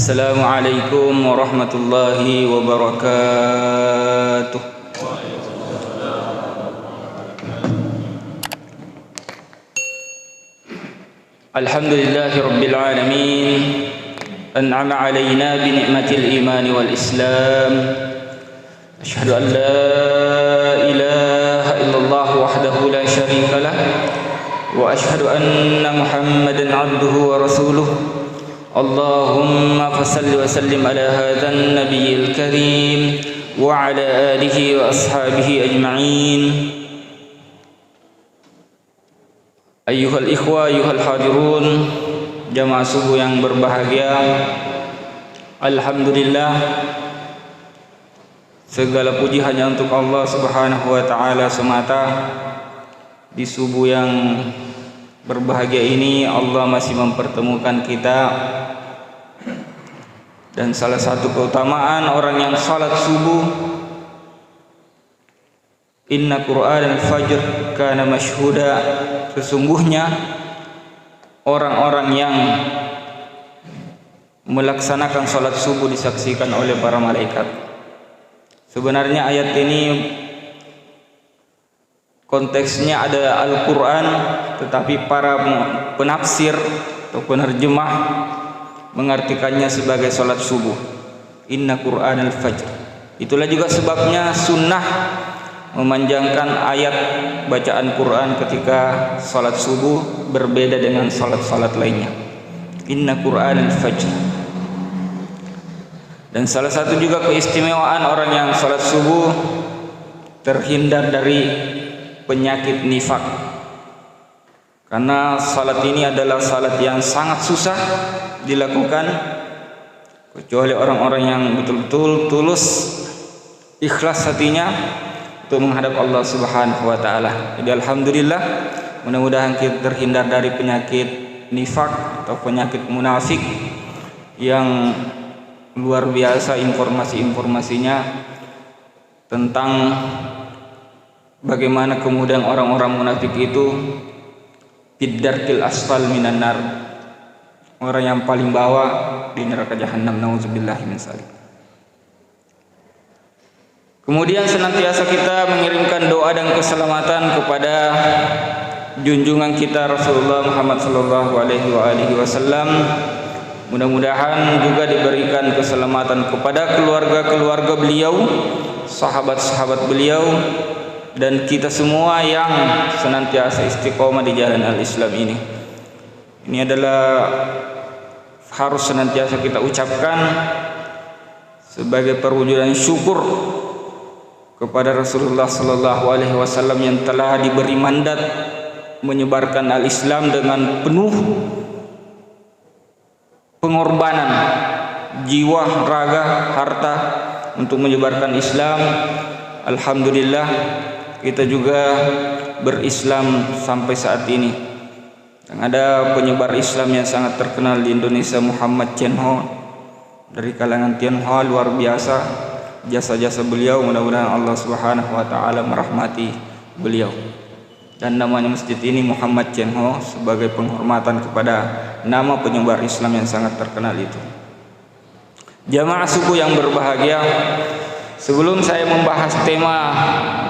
Assalamualaikum warahmatullahi wabarakatuh. Alhamdulillahi rabbil alamin. An'ama alaina bi ni'matil iman wal islam. Asyhadu an la ilaha illallah wahdahu la syarika lah wa asyhadu anna Muhammadan abduhu wa rasuluh. Allahumma fasalli wa sallim ala hadzal nabiyil karim wa ala alihi wa ashabihi ajma'in. Ayyuhal ikhwa, ayyuhal hadirun, jamaah subuh yang berbahagia. Alhamdulillah, segala puji hanya untuk Allah Subhanahu wa taala semata. Di subuh yang berbahagia ini Allah masih mempertemukan kita, dan salah satu keutamaan orang yang salat subuh, inna Qur'an al-fajr kana mashhuda, sesungguhnya orang-orang yang melaksanakan salat subuh disaksikan oleh para malaikat. Sebenarnya ayat ini konteksnya ada Al-Quran, tetapi para penafsir atau penerjemah mengartikannya sebagai salat subuh, inna Qur'an al-fajr. Itulah juga sebabnya sunnah memanjangkan ayat bacaan Quran ketika salat subuh berbeda dengan salat-salat lainnya, inna Qur'an al-fajr. Dan salah satu juga keistimewaan orang yang salat subuh terhindar dari penyakit nifak, karena salat ini adalah salat yang sangat susah dilakukan kecuali orang-orang yang betul-betul tulus ikhlas hatinya untuk menghadap Allah Subhanahu wa taala. Jadi alhamdulillah, mudah-mudahan kita terhindar dari penyakit nifak atau penyakit munafik yang luar biasa informasi-informasinya tentang bagaimana kemudian orang-orang munafik itu fiddarkil asfal minan nar, orang yang paling bawah di neraka jahanam, nauzubillahi min dzalik. Kemudian senantiasa kita mengirimkan doa dan keselamatan kepada junjungan kita Rasulullah Muhammad sallallahu alaihi wasallam. Mudah-mudahan juga diberikan keselamatan kepada keluarga-keluarga beliau, sahabat-sahabat beliau, dan kita semua yang senantiasa istiqomah di jalan al-Islam ini. Ini adalah harus senantiasa kita ucapkan sebagai perwujudan syukur kepada Rasulullah sallallahu alaihi wasallam yang telah diberi mandat menyebarkan al-Islam dengan penuh pengorbanan jiwa, raga, harta untuk menyebarkan Islam. Alhamdulillah, kita juga berislam sampai saat ini. Dan ada penyebar Islam yang sangat terkenal di Indonesia, Muhammad Chenho, dari kalangan Tionghoa, luar biasa jasa-jasa beliau. Mudah-mudahan Allah Subhanahu wa taala merahmati beliau. Dan namanya masjid ini Muhammad Chenho sebagai penghormatan kepada nama penyebar Islam yang sangat terkenal itu. Jamaah subuh yang berbahagia, sebelum saya membahas tema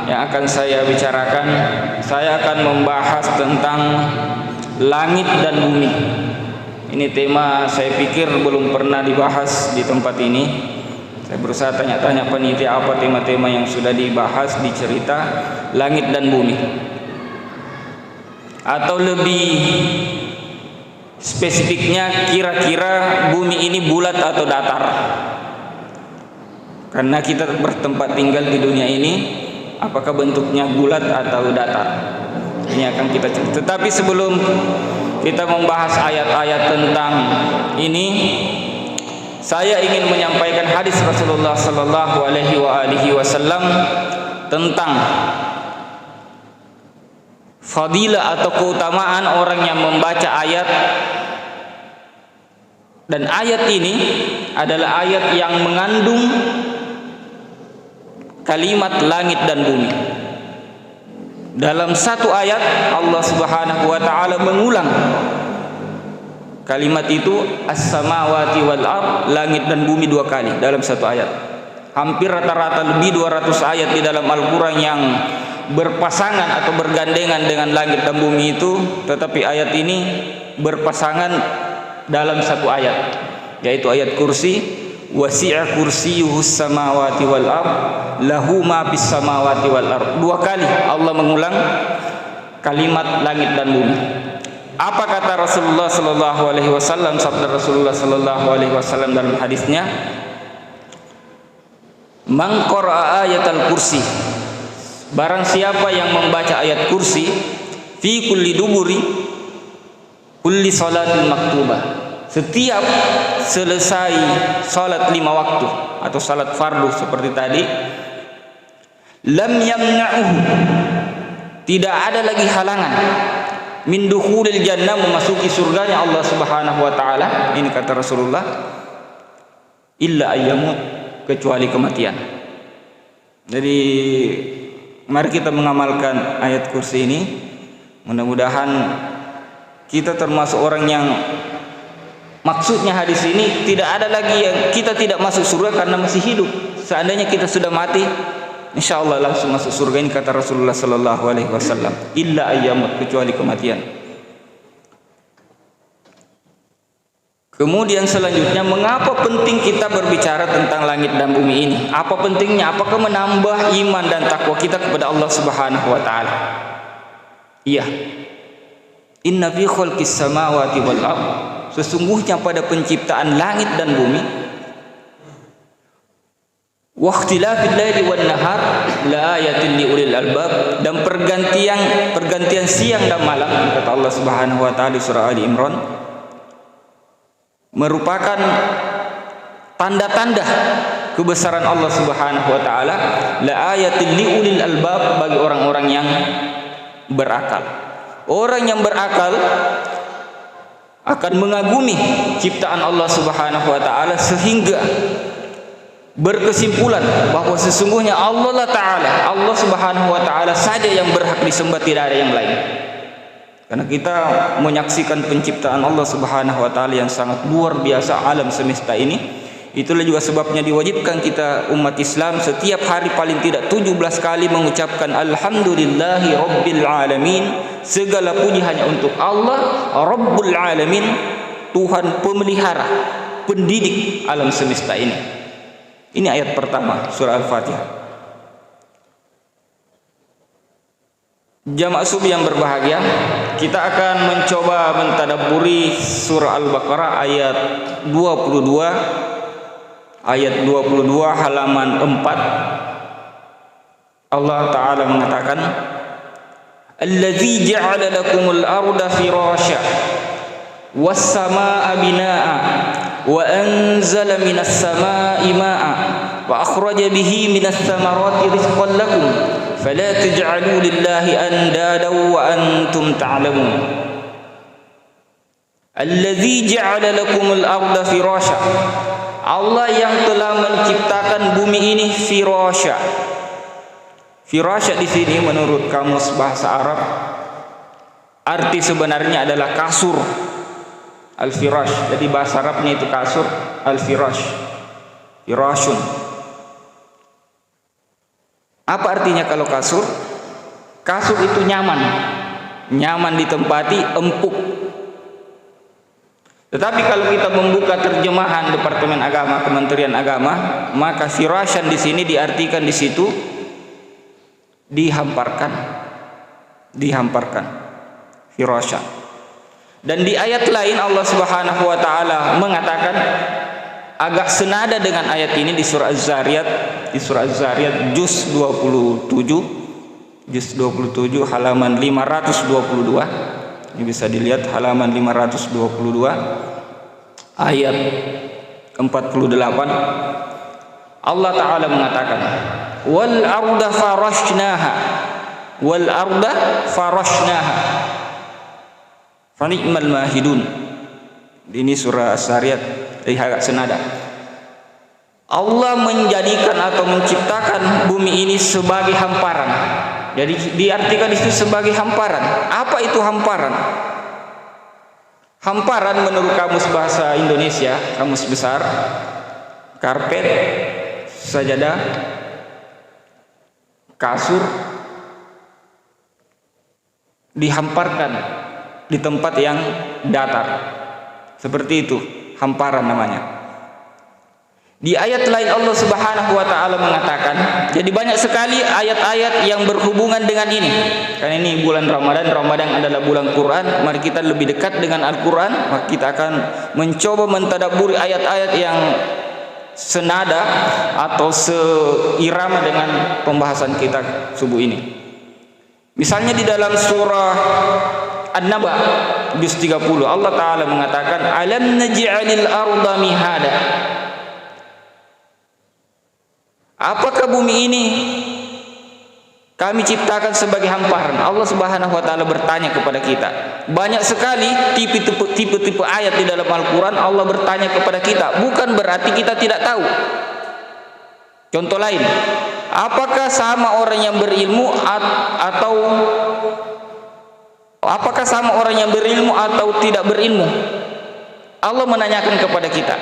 yang akan saya bicarakan, saya akan membahas tentang langit dan bumi. Ini tema saya pikir belum pernah dibahas di tempat ini. Saya berusaha tanya-tanya panitia apa tema-tema yang sudah dibahas di cerita langit dan bumi, atau lebih spesifiknya kira-kira bumi ini bulat atau datar. Karena kita bertempat tinggal di dunia ini, apakah bentuknya bulat atau datar? Ini akan kita cerita. Tetapi sebelum kita membahas ayat-ayat tentang ini, saya ingin menyampaikan hadis Rasulullah sallallahu alaihi wasallam tentang fadilah atau keutamaan orang yang membaca ayat. Dan ayat ini adalah ayat yang mengandung kalimat langit dan bumi. Dalam satu ayat Allah Subhanahu wa taala mengulang Kalimat itu as-samawati wal ard, langit dan bumi 2 kali dalam satu ayat. Hampir rata-rata lebih 200 ayat di dalam Al-Quran yang berpasangan atau bergandengan dengan langit dan bumi itu, tetapi ayat ini berpasangan dalam satu ayat, yaitu ayat kursi. Wasi'a kursiyuhus samawati wal ard lahu ma fis samawati wal ard. 2 kali Allah mengulang kalimat langit dan bumi. Apa kata Rasulullah sallallahu alaihi wasallam? Sabda Rasulullah sallallahu alaihi wasallam dalam hadisnya, "Man qara'a ayatal kursi." Barang siapa yang membaca ayat kursi fi kulli duburi kulli salatil maktubah, setiap selesai salat 5 waktu atau salat fardu seperti tadi, lam yamna'uhu, tidak ada lagi halangan, min dukhulil jannah, memasuki surganya Allah Subhanahu wa taala. Ini kata Rasulullah, illa ayyamut, kecuali kematian. Jadi mari kita mengamalkan ayat kursi ini. Mudah-mudahan kita termasuk orang yang maksudnya hadis ini tidak ada lagi yang kita tidak masuk surga karena masih hidup. Seandainya kita sudah mati, insyaallah langsung masuk surga. Ini kata Rasulullah sallallahu alaihi wasallam, illa ayyamut, kecuali kematian. Kemudian selanjutnya, mengapa penting kita berbicara tentang langit dan bumi ini? Apa pentingnya? Apakah menambah iman dan takwa kita kepada Allah Subhanahu wa taala? Iya. Inna fi khalqis samawati wal ard, sesungguhnya pada penciptaan langit dan bumi, wa ikhtilafil laili wan nahar la ayatin li ulil albab, dan pergantian siang dan malam, kata Allah Subhanahu wa taala di surah Ali Imran, merupakan tanda-tanda kebesaran Allah Subhanahu wa taala, la ayatin li ulil albab, bagi orang-orang yang berakal. Orang yang berakal akan mengagumi ciptaan Allah Subhanahu wa taala sehingga berkesimpulan bahwa sesungguhnya Allah Ta'ala, Allah Subhanahu wa taala saja yang berhak disembah, tidak ada yang lain. Karena kita menyaksikan penciptaan Allah Subhanahu wa taala yang sangat luar biasa, alam semesta ini. Itulah juga sebabnya diwajibkan kita umat Islam setiap hari paling tidak 17 kali mengucapkan alhamdulillahi rabbil alamin. Segala puji hanya untuk Allah Rabbul alamin, Tuhan pemelihara, pendidik alam semesta ini. Ini ayat pertama surah Al-Fatihah. Jamaah subuh yang berbahagia, kita akan mencoba mentadabburi surah Al-Baqarah ayat 22 halaman 4. Allah Ta'ala mengatakan, Allazi ja'ala lakumul arda firasya was samaa'a binaa'a wa anzala minas samaa'i maa'a wa akhraja bihi minas thamarati rizqan lakum fala taj'alu lillahi andadan wa antum ta'lamun. Allazi ja'ala lakumul arda firasya, Allah yang telah menciptakan bumi ini firasya. Firasya di sini menurut kamus bahasa Arab arti sebenarnya adalah kasur. Al-firash. Jadi bahasa Arabnya itu kasur, al-firash. Firashun. Apa artinya kalau kasur? Kasur itu nyaman. Nyaman ditempati, empuk. Tetapi kalau kita membuka terjemahan Departemen Agama, Kementerian Agama, maka firasyan di sini diartikan di situ dihamparkan. Firasyan. Dan di ayat lain Allah Subhanahu wa taala mengatakan agak senada dengan ayat ini di surah Az-Zariyat, juz 27 halaman 522. Ini bisa dilihat halaman 522 ayat 48. Allah Ta'ala mengatakan, wal arda farashnaha fani'mal mahidun. Ini surah As-Zariyat, agak senada. Allah menjadikan atau menciptakan bumi ini sebagai hamparan. Jadi diartikan itu sebagai hamparan. Apa itu hamparan? Hamparan menurut kamus bahasa Indonesia, kamus besar, karpet, sajadah, kasur dihamparkan di tempat yang datar. Seperti itu, hamparan namanya. Di ayat lain Allah Subhanahu wa taala mengatakan, jadi banyak sekali ayat-ayat yang berhubungan dengan ini. Karena ini bulan Ramadan, Ramadan adalah bulan Quran, mari kita lebih dekat dengan Al-Quran, maka kita akan mencoba mentadabburi ayat-ayat yang senada atau seirama dengan pembahasan kita subuh ini. Misalnya di dalam surah An-Naba juz 30 Allah taala mengatakan, alam naj'alil arda mihada. Apakah bumi ini kami ciptakan sebagai hamparan? Allah Subhanahu wa taala bertanya kepada kita. Banyak sekali tipe-tipe ayat di dalam Al-Qur'an Allah bertanya kepada kita, bukan berarti kita tidak tahu. Contoh lain, apakah sama orang yang berilmu atau apakah sama orang yang berilmu atau tidak berilmu? Allah menanyakan kepada kita,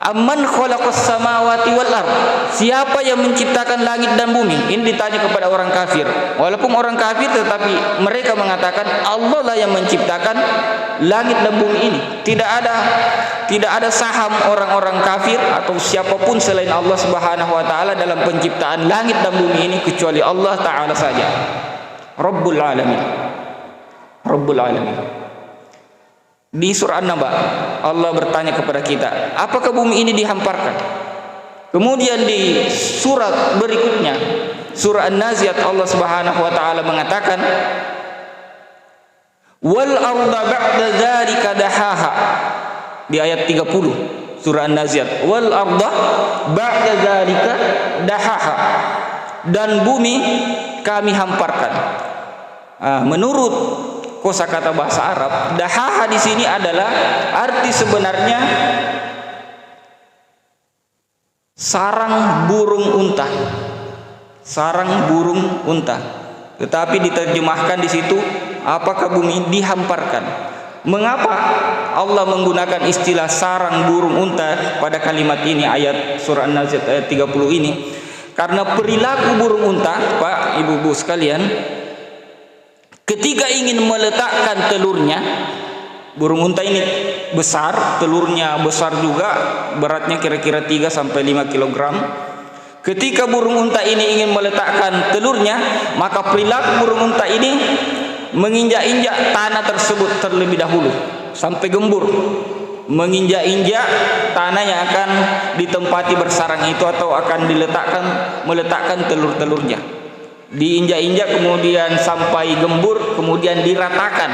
amman khalaqas samawati wal ard, siapa yang menciptakan langit dan bumi? Ini ditanya kepada orang kafir. Walaupun orang kafir, tetapi mereka mengatakan Allah lah yang menciptakan langit dan bumi ini. Tidak ada saham orang-orang kafir atau siapapun selain Allah Subhanahu wa taala dalam penciptaan langit dan bumi ini kecuali Allah taala saja. Rabbul alamin. Rabbul alamin. Di surah An-Naba Allah bertanya kepada kita, apakah bumi ini dihamparkan? Kemudian di surat berikutnya, surah An-Naziat, Allah Subhanahu wa taala mengatakan, wal arda ba'da dzalika dahaha. Di ayat 30 surah An-Naziat, wal arda ba'da dzalika dahaha, dan bumi kami hamparkan. Menurut kosakata bahasa Arab, dahaha di sini adalah arti sebenarnya sarang burung unta. Sarang burung unta. Tetapi diterjemahkan di situ, apakah bumi dihamparkan? Mengapa Allah menggunakan istilah sarang burung unta pada kalimat ini, ayat surah An-Naziat ayat 30 ini? Karena perilaku burung unta, Pak, Ibu-ibu sekalian, ketika ingin meletakkan telurnya, burung unta ini besar, telurnya besar juga, beratnya kira-kira 3 sampai 5 kg. Ketika burung unta ini ingin meletakkan telurnya, maka perilaku burung unta ini menginjak-injak tanah tersebut terlebih dahulu sampai gembur, menginjak-injak tanah yang akan ditempati bersarang itu atau akan meletakkan telur-telurnya. Diinjak-injak kemudian sampai gembur, kemudian diratakan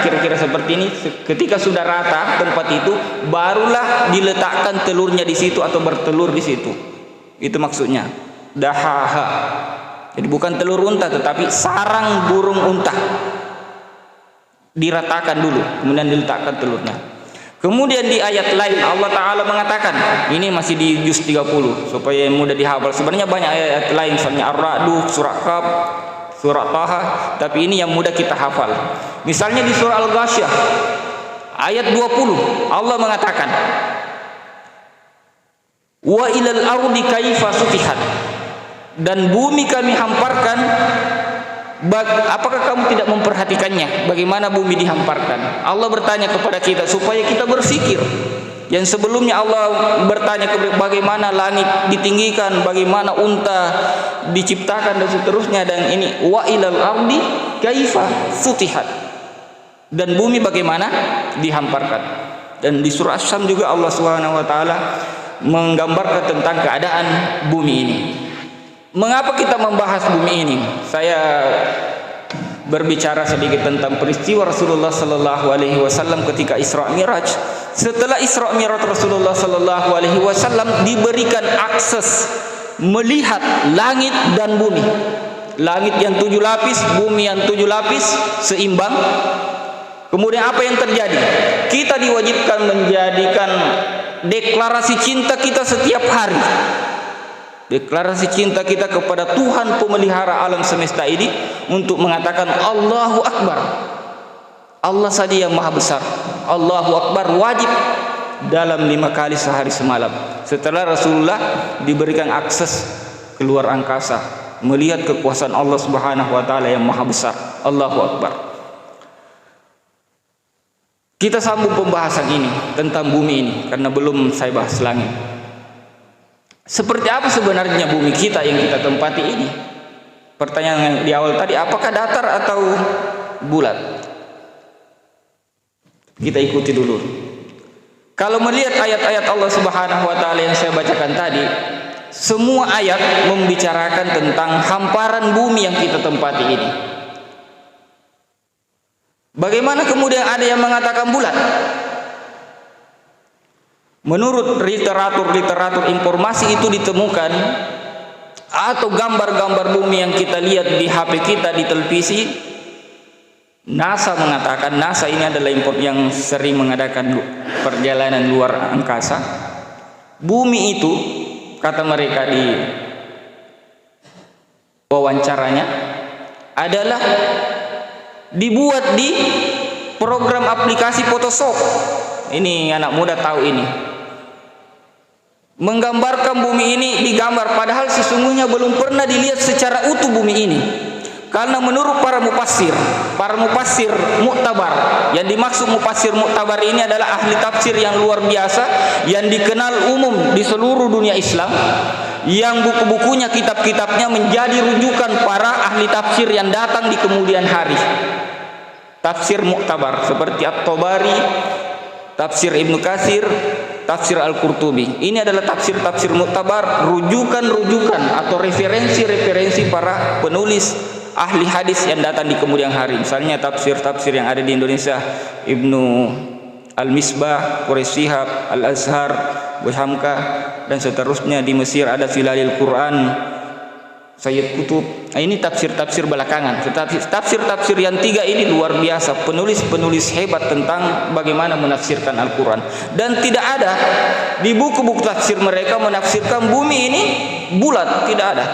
kira-kira seperti ini. Ketika sudah rata tempat itu, barulah diletakkan telurnya di situ atau bertelur di situ. Itu maksudnya dahaha. Jadi bukan telur unta, tetapi sarang burung unta diratakan dulu, kemudian diletakkan telurnya. Kemudian di ayat lain Allah Ta'ala mengatakan, ini masih di juz 30 supaya mudah dihafal. Sebenarnya banyak ayat lain, misalnya Ar-Ra'du, surah Qaf, surah Taha, tapi ini yang mudah kita hafal. Misalnya di surah Al-Ghasyiyah ayat 20 Allah mengatakan, wa ilal ardi kaifa sutihat, dan bumi kami hamparkan. Apakah kamu tidak memperhatikannya, bagaimana bumi dihamparkan? Allah bertanya kepada kita supaya kita berpikir. Yang sebelumnya Allah bertanya bagaimana langit ditinggikan, bagaimana unta diciptakan dan seterusnya, dan ini wa ilal ardi kaifa sutihat, dan bumi bagaimana dihamparkan. Dan di surah Asy-Syams juga Allah Subhanahu wa taala menggambarkan tentang keadaan bumi ini. Mengapa kita membahas bumi ini? Saya berbicara sedikit tentang peristiwa Rasulullah sallallahu alaihi wasallam ketika Isra Mi'raj. Setelah Isra Mi'raj, Rasulullah sallallahu alaihi wasallam diberikan akses melihat langit dan bumi. Langit yang 7 lapis, bumi yang 7 lapis seimbang. Kemudian apa yang terjadi? Kita diwajibkan menjadikan deklarasi cinta kita setiap hari. Deklarasi cinta kita kepada Tuhan pemelihara alam semesta ini untuk mengatakan Allahu Akbar. Allah saja yang maha besar. Allahu Akbar wajib dalam 5 kali sehari semalam. Setelah Rasulullah diberikan akses keluar angkasa, melihat kekuasaan Allah Subhanahu wa taala yang maha besar. Allahu Akbar. Kita sambung pembahasan ini tentang bumi ini karena belum saya bahas langit. Seperti apa sebenarnya bumi kita yang kita tempati ini? Pertanyaan di awal tadi, apakah datar atau bulat? Kita ikuti dulu. Kalau melihat ayat-ayat Allah Subhanahu wa taala yang saya bacakan tadi, semua ayat membicarakan tentang hamparan bumi yang kita tempati ini. Bagaimana kemudian ada yang mengatakan bulat? Menurut literatur informasi itu ditemukan, atau gambar-gambar bumi yang kita lihat di HP kita, di televisi, NASA mengatakan, NASA ini adalah yang sering mengadakan perjalanan luar angkasa. Bumi itu, kata mereka di wawancaranya, adalah dibuat di program aplikasi Photoshop. Ini anak muda tahu ini. Menggambarkan bumi ini digambar, padahal sesungguhnya belum pernah dilihat secara utuh bumi ini. Karena menurut para mufassir muktabar, yang dimaksud mufassir muktabar ini adalah ahli tafsir yang luar biasa, yang dikenal umum di seluruh dunia Islam, yang buku-bukunya, kitab-kitabnya menjadi rujukan para ahli tafsir yang datang di kemudian hari. Tafsir muktabar seperti At-Tabari, tafsir Ibnu Katsir, tafsir Al-Qurtubi. Ini adalah tafsir-tafsir muktabar, rujukan-rujukan atau referensi-referensi para penulis ahli hadis yang datang di kemudian hari. Misalnya tafsir-tafsir yang ada di Indonesia, Ibnu Al-Misbah, Quraish Shihab, Al-Azhar, Buhamka, dan seterusnya. Di Mesir ada Zilalil Quran, Sayyid Qutub. Nah, ini tafsir-tafsir belakangan. Tafsir-tafsir yang 3 ini luar biasa, penulis-penulis hebat tentang bagaimana menafsirkan Al-Quran. Dan tidak ada di buku-buku tafsir mereka menafsirkan bumi ini bulat, tidak ada.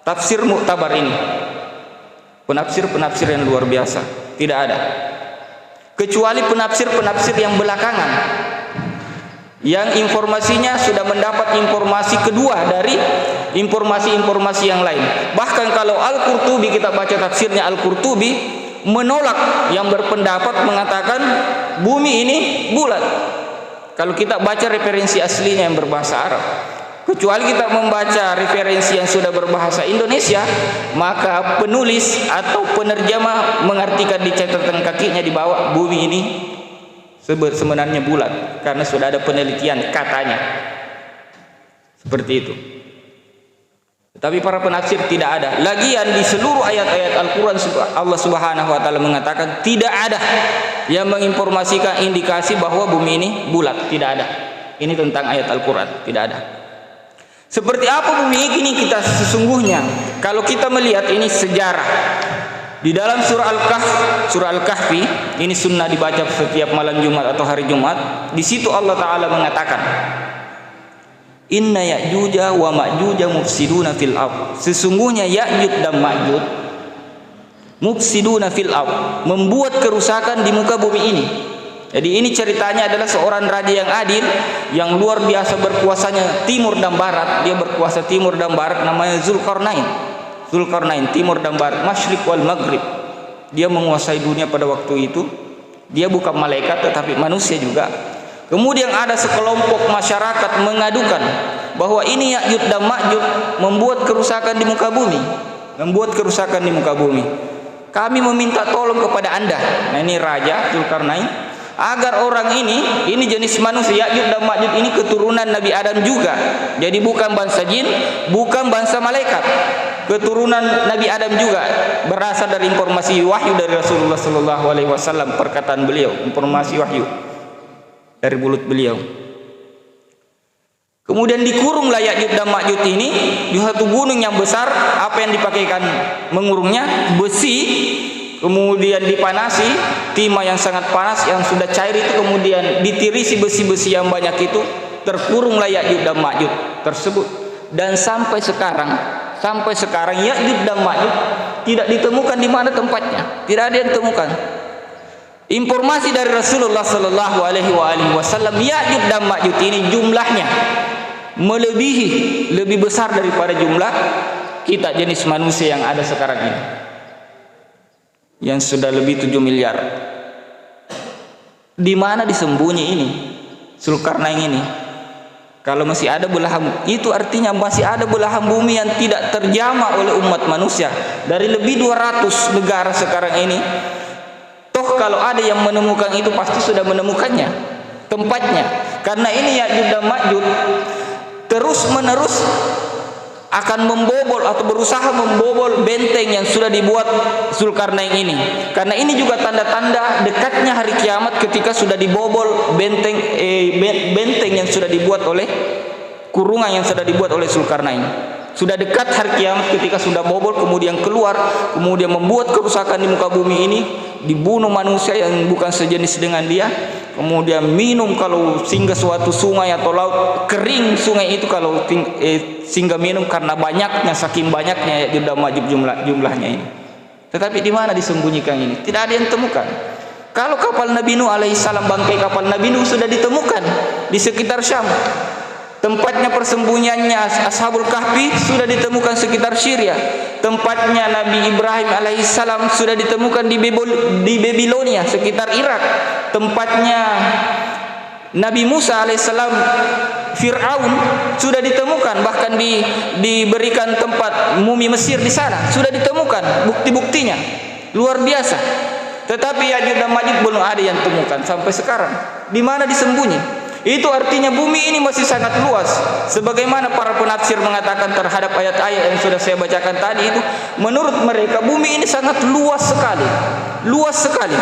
Tafsir muktabar ini, penafsir-penafsir yang luar biasa, tidak ada. Kecuali penafsir-penafsir yang belakangan, yang informasinya sudah mendapat informasi kedua dari informasi-informasi yang lain. Bahkan kalau Al-Qurtubi, kita baca tafsirnya Al-Qurtubi, menolak yang berpendapat mengatakan bumi ini bulat. Kalau kita baca referensi aslinya yang berbahasa Arab, kecuali kita membaca referensi yang sudah berbahasa Indonesia, maka penulis atau penerjemah mengartikan di catatan kakinya di bawah, bumi ini sebenarnya bulat, karena sudah ada penelitian katanya seperti itu. Tapi para penafsir tidak ada. Lagian di seluruh ayat-ayat Al-Quran Allah Subhanahu wa taala mengatakan tidak ada yang menginformasikan indikasi bahwa bumi ini bulat, tidak ada. Ini tentang ayat Al-Quran, tidak ada. Seperti apa bumi ini kita sesungguhnya? Kalau kita melihat ini sejarah di dalam surah Al-Kahfi, ini sunnah dibaca setiap malam Jumat atau hari Jumat. Di situ Allah Taala mengatakan, Inna Ya'juja wa Ma'juja mufsiduna fil ardh. Sesungguhnya Ya'juj dan Ma'juj mufsiduna fil ardh, membuat kerusakan di muka bumi ini. Jadi ini ceritanya adalah seorang raja yang adil, yang luar biasa berkuasanya timur dan barat. Dia berkuasa timur dan barat, namanya Zulkarnain, timur dan barat, masyriq wal maghrib. Dia menguasai dunia pada waktu itu. Dia bukan malaikat tetapi manusia juga. Kemudian ada sekelompok masyarakat mengadukan bahwa ini Ya'juj dan Ma'juj membuat kerusakan di muka bumi, Kami meminta tolong kepada Anda. Nah, ini raja Zulkarnain, agar orang ini jenis manusia, Ya'juj dan Ma'juj ini keturunan Nabi Adam juga. Jadi bukan bangsa jin, bukan bangsa malaikat, keturunan Nabi Adam juga, berasal dari informasi wahyu dari Rasulullah SAW, perkataan beliau, informasi wahyu dari mulut beliau. Kemudian dikurunglah Ya'juj dan Ma'juj ini di satu gunung yang besar. Apa yang dipakaikan mengurungnya? Besi, kemudian dipanasi, timah yang sangat panas yang sudah cair itu, kemudian ditirisi besi-besi yang banyak itu, terkurunglah Ya'juj dan Ma'juj tersebut. Dan sampai sekarang Ya'juj dan Ma'juj tidak ditemukan di mana tempatnya, tidak ada yang ditemukan. Informasi dari Rasulullah sallallahu alaihi wasallam, Ya'juj dan Ma'juj ini jumlahnya lebih besar daripada jumlah kita jenis manusia yang ada sekarang ini, yang sudah lebih 7 miliar. Di mana disembunyi ini Zulkarnain ini? Kalau masih ada belahan, itu artinya masih ada belahan bumi yang tidak terjamah oleh umat manusia dari lebih 200 negara sekarang ini. Toh kalau ada yang menemukan itu pasti sudah menemukannya tempatnya. Karena ini Ya'juj dan Ma'juj terus menerus akan membobol atau berusaha membobol benteng yang sudah dibuat Zulkarnain ini. Karena ini juga tanda-tanda dekatnya hari kiamat ketika sudah dibobol benteng yang sudah dibuat oleh kurungan yang sudah dibuat oleh Zulkarnain. Sudah dekat hari kiamat ketika sudah bobol kemudian keluar, kemudian membuat kerusakan di muka bumi ini, dibunuh manusia yang bukan sejenis dengan dia, kemudian minum kalau singgah suatu sungai atau laut, kering sungai itu kalau singgah minum karena banyaknya, saking banyaknya Ya'juj dan Ma'juj jumlahnya ini. Tetapi di mana disembunyikan ini? Tidak ada yang temukan. Kalau kapal Nabi Nuh alaihissalam, bangkai kapal Nabi Nuh sudah ditemukan di sekitar Syam. Tempatnya persembunyiannya Ashabul Kahfi sudah ditemukan sekitar Syria. Tempatnya Nabi Ibrahim alaihissalam sudah ditemukan di Babilonia sekitar Irak. Tempatnya Nabi Musa alaihissalam Fir'aun sudah ditemukan, bahkan diberikan tempat mumi Mesir di sana sudah ditemukan bukti-buktinya luar biasa. Tetapi Ya'juj dan Ma'juj belum ada yang temukan sampai sekarang. Di mana disembunyi? Itu artinya bumi ini masih sangat luas. Sebagaimana para penafsir mengatakan terhadap ayat-ayat yang sudah saya bacakan tadi itu, menurut mereka bumi ini sangat luas sekali. Luas sekali.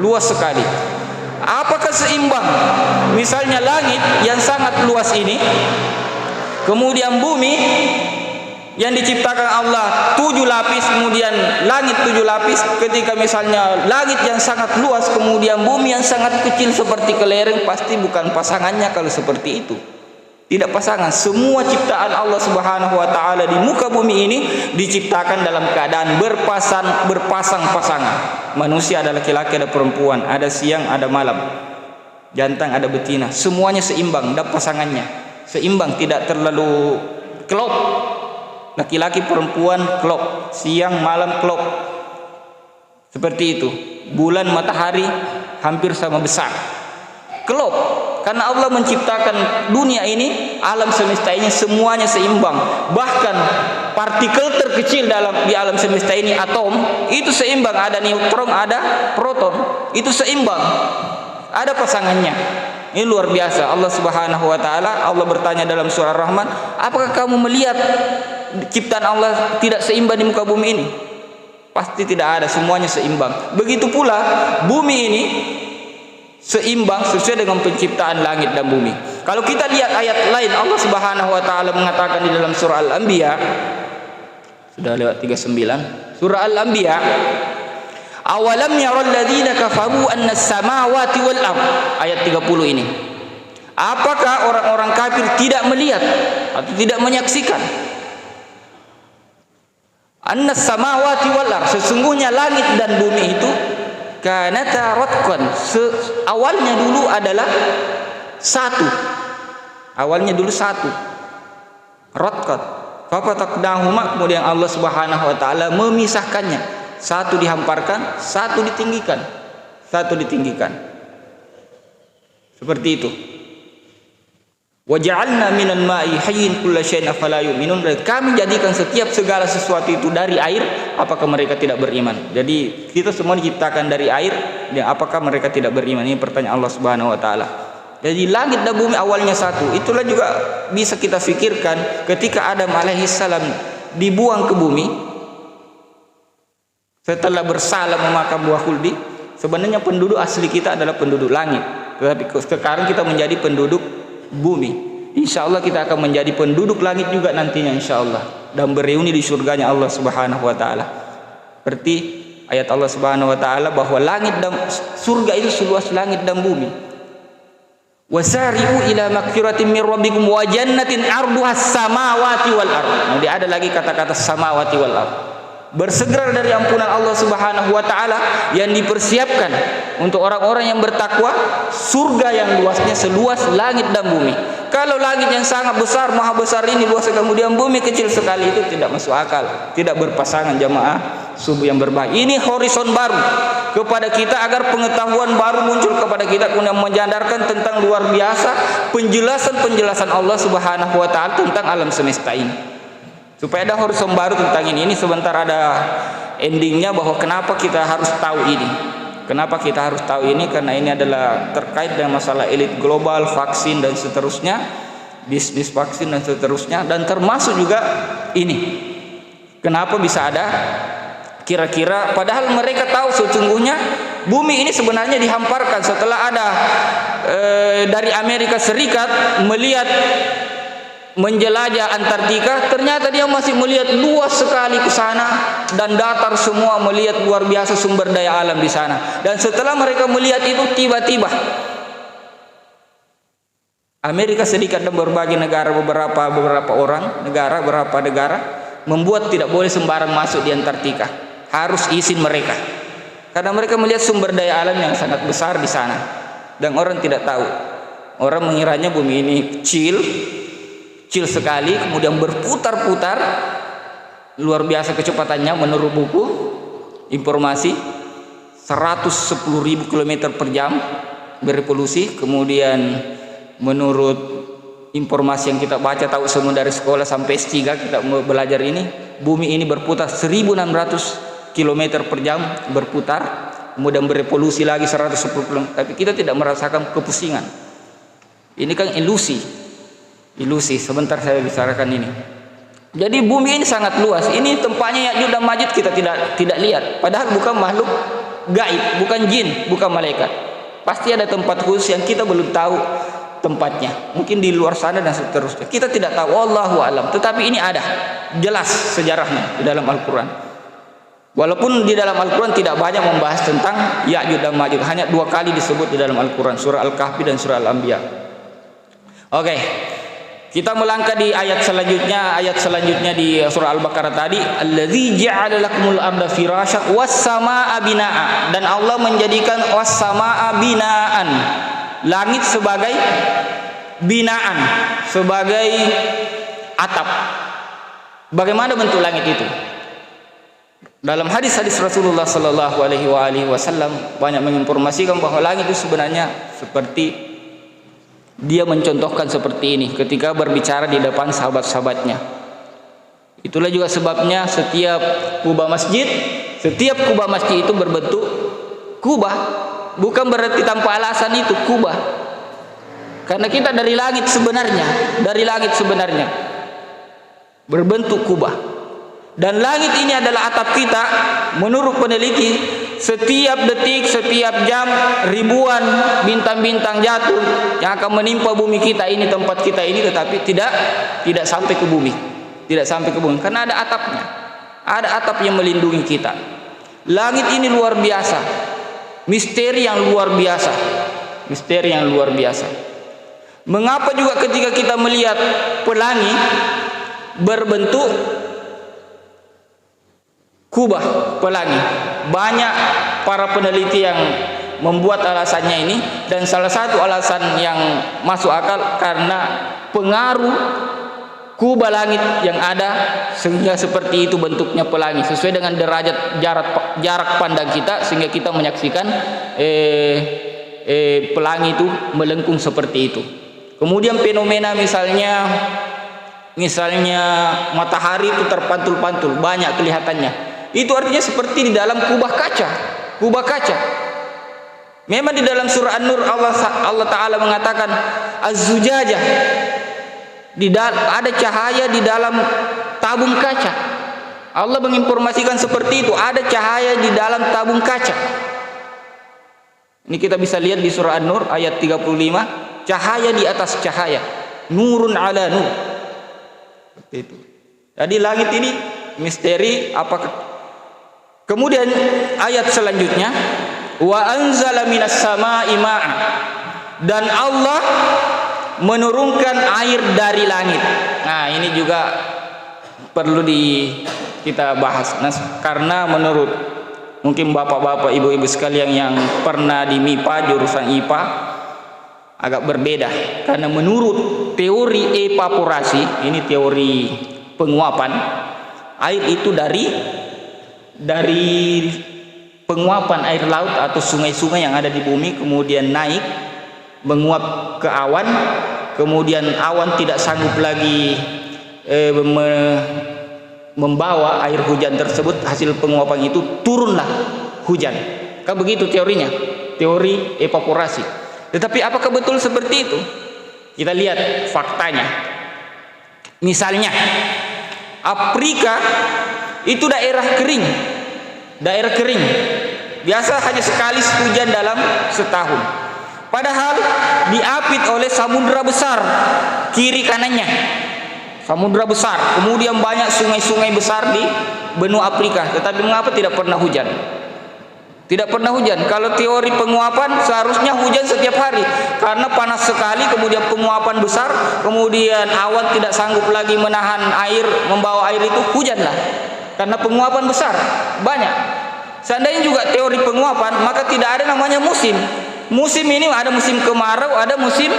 Luas sekali. Apakah seimbang? Misalnya langit yang sangat luas ini, kemudian bumi yang diciptakan Allah 7 lapis, kemudian langit 7 lapis. Ketika misalnya langit yang sangat luas kemudian bumi yang sangat kecil seperti kelereng, pasti bukan pasangannya kalau seperti itu. Tidak pasangan. Semua ciptaan Allah Subhanahu wa taala di muka bumi ini diciptakan dalam keadaan berpasang-pasangan. Manusia ada laki-laki, ada perempuan, ada siang, ada malam, jantan, ada betina. Semuanya seimbang dan pasangannya seimbang, tidak terlalu klop. Laki-laki perempuan klop, siang malam klop, seperti itu. Bulan matahari hampir sama besar, klop. Karena Allah menciptakan dunia ini, alam semesta ini semuanya seimbang. Bahkan partikel terkecil di alam semesta ini, atom, itu seimbang. Ada neutron, ada proton, itu seimbang. Ada pasangannya. Ini luar biasa. Allah Subhanahu wa taala, Allah bertanya dalam surah Ar-Rahman, apakah kamu melihat ciptaan Allah tidak seimbang di muka bumi ini? Pasti tidak ada, semuanya seimbang. Begitu pula bumi ini seimbang sesuai dengan penciptaan langit dan bumi. Kalau kita lihat ayat lain, Allah Subhanahu wa taala mengatakan di dalam surah Al-Anbiya, sudah lewat 39, surah Al-Anbiya, awalam yaral ladzina kafaru anna as-samawati wal ardh, ayat 30 ini. Apakah orang-orang kafir tidak melihat atau tidak menyaksikan anna samawati wal ardh, sesungguhnya langit dan bumi itu kanata ratqan, awalnya dulu adalah satu. Awalnya dulu satu. Ratqan. Fafataqnahuma, kemudian Allah Subhanahu wa taala memisahkannya. Satu dihamparkan, satu ditinggikan. Satu ditinggikan. Seperti itu. Waja'alna minal ma'i hayyin kulla syai'in afala yu'minun. Kami jadikan setiap segala sesuatu itu dari air, apakah mereka tidak beriman? Jadi kita semua diciptakan dari air, dan apakah mereka tidak beriman? Ini pertanyaan Allah Subhanahu wa taala. Jadi langit dan bumi awalnya satu. Itulah juga bisa kita fikirkan ketika Adam alaihissalam dibuang ke bumi setelah bersalah memakan buah khuldi. Sebenarnya penduduk asli kita adalah penduduk langit, tetapi sekarang kita menjadi penduduk bumi. Insya Allah kita akan menjadi penduduk langit juga nantinya, insya Allah, dan bereuni di surganya Allah Subhanahu wa taala. Seperti ayat Allah Subhanahu wa taala bahwa langit dan surga itu seluas langit dan bumi. Wasari'u ila maghfiratin min rabbikum wa jannatin 'arduhas samawati wal ardh. Nanti ada lagi kata-kata samawati wal ardh. bersegera dari ampunan Allah Subhanahu wa taala, yang dipersiapkan untuk orang-orang yang bertakwa surga yang luasnya seluas langit dan bumi. Kalau langit yang sangat besar, maha besar ini luas, kemudian bumi kecil sekali, itu tidak masuk akal, tidak berpasangan jamaah subuh yang berbahagia. Ini horizon baru kepada kita agar pengetahuan baru muncul kepada kita, kemudian menyadarkan tentang luar biasa penjelasan Allah Subhanahu wa taala tentang alam semesta ini. Supaya ada horizon baru tentang ini sebentar ada endingnya, bahwa kenapa kita harus tahu ini. Kenapa kita harus tahu ini? Karena ini adalah terkait dengan masalah elit global, vaksin dan seterusnya, bisnis vaksin dan seterusnya, dan termasuk juga ini. Kenapa bisa ada kira-kira, padahal mereka tahu sesungguhnya bumi ini sebenarnya dihamparkan setelah ada dari Amerika Serikat melihat menjelajah Antartika, ternyata dia masih melihat luas sekali ke sana dan datar semua, melihat luar biasa sumber daya alam di sana. Dan setelah mereka melihat itu, tiba-tiba Amerika Serikat dan berbagai negara, beberapa negara membuat tidak boleh sembarang masuk di Antartika, harus izin mereka, karena mereka melihat sumber daya alam yang sangat besar di sana. Dan orang tidak tahu, orang mengiranya bumi ini kecil sekali, kemudian berputar-putar luar biasa kecepatannya. Menurut buku informasi 110.000 km per jam berevolusi. Kemudian menurut informasi yang kita baca, tahu semua dari sekolah sampai S3 kita belajar ini, bumi ini berputar 1.600 km per jam berputar, kemudian berevolusi lagi 110 km, tapi kita tidak merasakan kepusingan. Ini kan ilusi. Sebentar saya bicarakan ini. Jadi bumi ini sangat luas. Ini tempatnya Ya'juj dan Ma'juj kita tidak lihat. Padahal bukan makhluk gaib, bukan jin, bukan malaikat. Pasti ada tempat khusus yang kita belum tahu tempatnya. Mungkin di luar sana dan seterusnya. Kita tidak tahu, wallahu alam. Tetapi ini ada, jelas sejarahnya di dalam Al-Quran. Walaupun di dalam Al-Quran tidak banyak membahas tentang Ya'juj dan Ma'juj, hanya 2 kali disebut di dalam Al-Quran, surah Al-Kahfi dan surah Al-Anbiya. Oke. Kita melangkah di ayat selanjutnya di surah Al-Baqarah tadi, allazi ja'ala lakumul arda firasya was samaa'a binaa'a, dan Allah menjadikan was samaa'a binaan, langit sebagai binaan, sebagai atap. Bagaimana bentuk langit itu? Dalam hadis-hadis Rasulullah sallallahu alaihi wasallam banyak menginformasikan bahwa langit itu sebenarnya seperti, dia mencontohkan seperti ini ketika berbicara di depan sahabat-sahabatnya. Itulah juga sebabnya setiap kubah masjid itu berbentuk kubah, bukan berarti tanpa alasan itu kubah, karena kita dari langit sebenarnya berbentuk kubah. Dan langit ini adalah atap kita. Menurut peneliti, setiap detik, setiap jam ribuan bintang-bintang jatuh yang akan menimpa bumi kita ini, tempat kita ini, tetapi tidak sampai ke bumi, karena ada atapnya, ada atap yang melindungi kita. Langit ini luar biasa, misteri yang luar biasa. Mengapa juga ketika kita melihat pelangi berbentuk kubah pelangi, banyak para peneliti yang membuat alasannya ini, dan salah satu alasan yang masuk akal karena pengaruh kubah langit yang ada sehingga seperti itu bentuknya pelangi, sesuai dengan derajat jarak pandang kita, sehingga kita menyaksikan pelangi itu melengkung seperti itu. Kemudian fenomena misalnya matahari itu terpantul-pantul, banyak kelihatannya. Itu artinya seperti di dalam kubah kaca. Memang di dalam surah An-Nur Allah Ta'ala mengatakan az-zujajah, ada cahaya di dalam tabung kaca. Allah menginformasikan seperti itu, ada cahaya di dalam tabung kaca. Ini kita bisa lihat di surah An-Nur ayat 35, cahaya di atas cahaya, nurun ala nur. Seperti itu. Jadi langit ini misteri apa? Kemudian ayat selanjutnya, wa anzala minas samaa'i ma'a, dan Allah menurunkan air dari langit. Nah, ini juga perlu kita bahas. Nah, karena menurut mungkin bapak-bapak, ibu-ibu sekalian yang pernah di MIPA, jurusan IPA, agak berbeda. Karena menurut teori evaporasi, ini teori penguapan, air itu dari penguapan air laut atau sungai-sungai yang ada di bumi, kemudian naik menguap ke awan, kemudian awan tidak sanggup lagi membawa air hujan tersebut, hasil penguapan itu turunlah hujan. Kan begitu teorinya, teori evaporasi. Tetapi apakah betul seperti itu? Kita lihat faktanya. Misalnya Afrika itu daerah kering, biasa hanya sekali hujan dalam setahun, padahal diapit oleh samudra besar kiri kanannya, samudra besar, kemudian banyak sungai-sungai besar di benua Afrika, tetapi mengapa tidak pernah hujan? Tidak pernah hujan. Kalau teori penguapan seharusnya hujan setiap hari, karena panas sekali, kemudian penguapan besar, kemudian awan tidak sanggup lagi menahan air, membawa air itu, hujanlah. Karena penguapan besar, banyak. Seandainya juga teori penguapan, maka tidak ada namanya musim. Musim ini ada musim kemarau, ada musim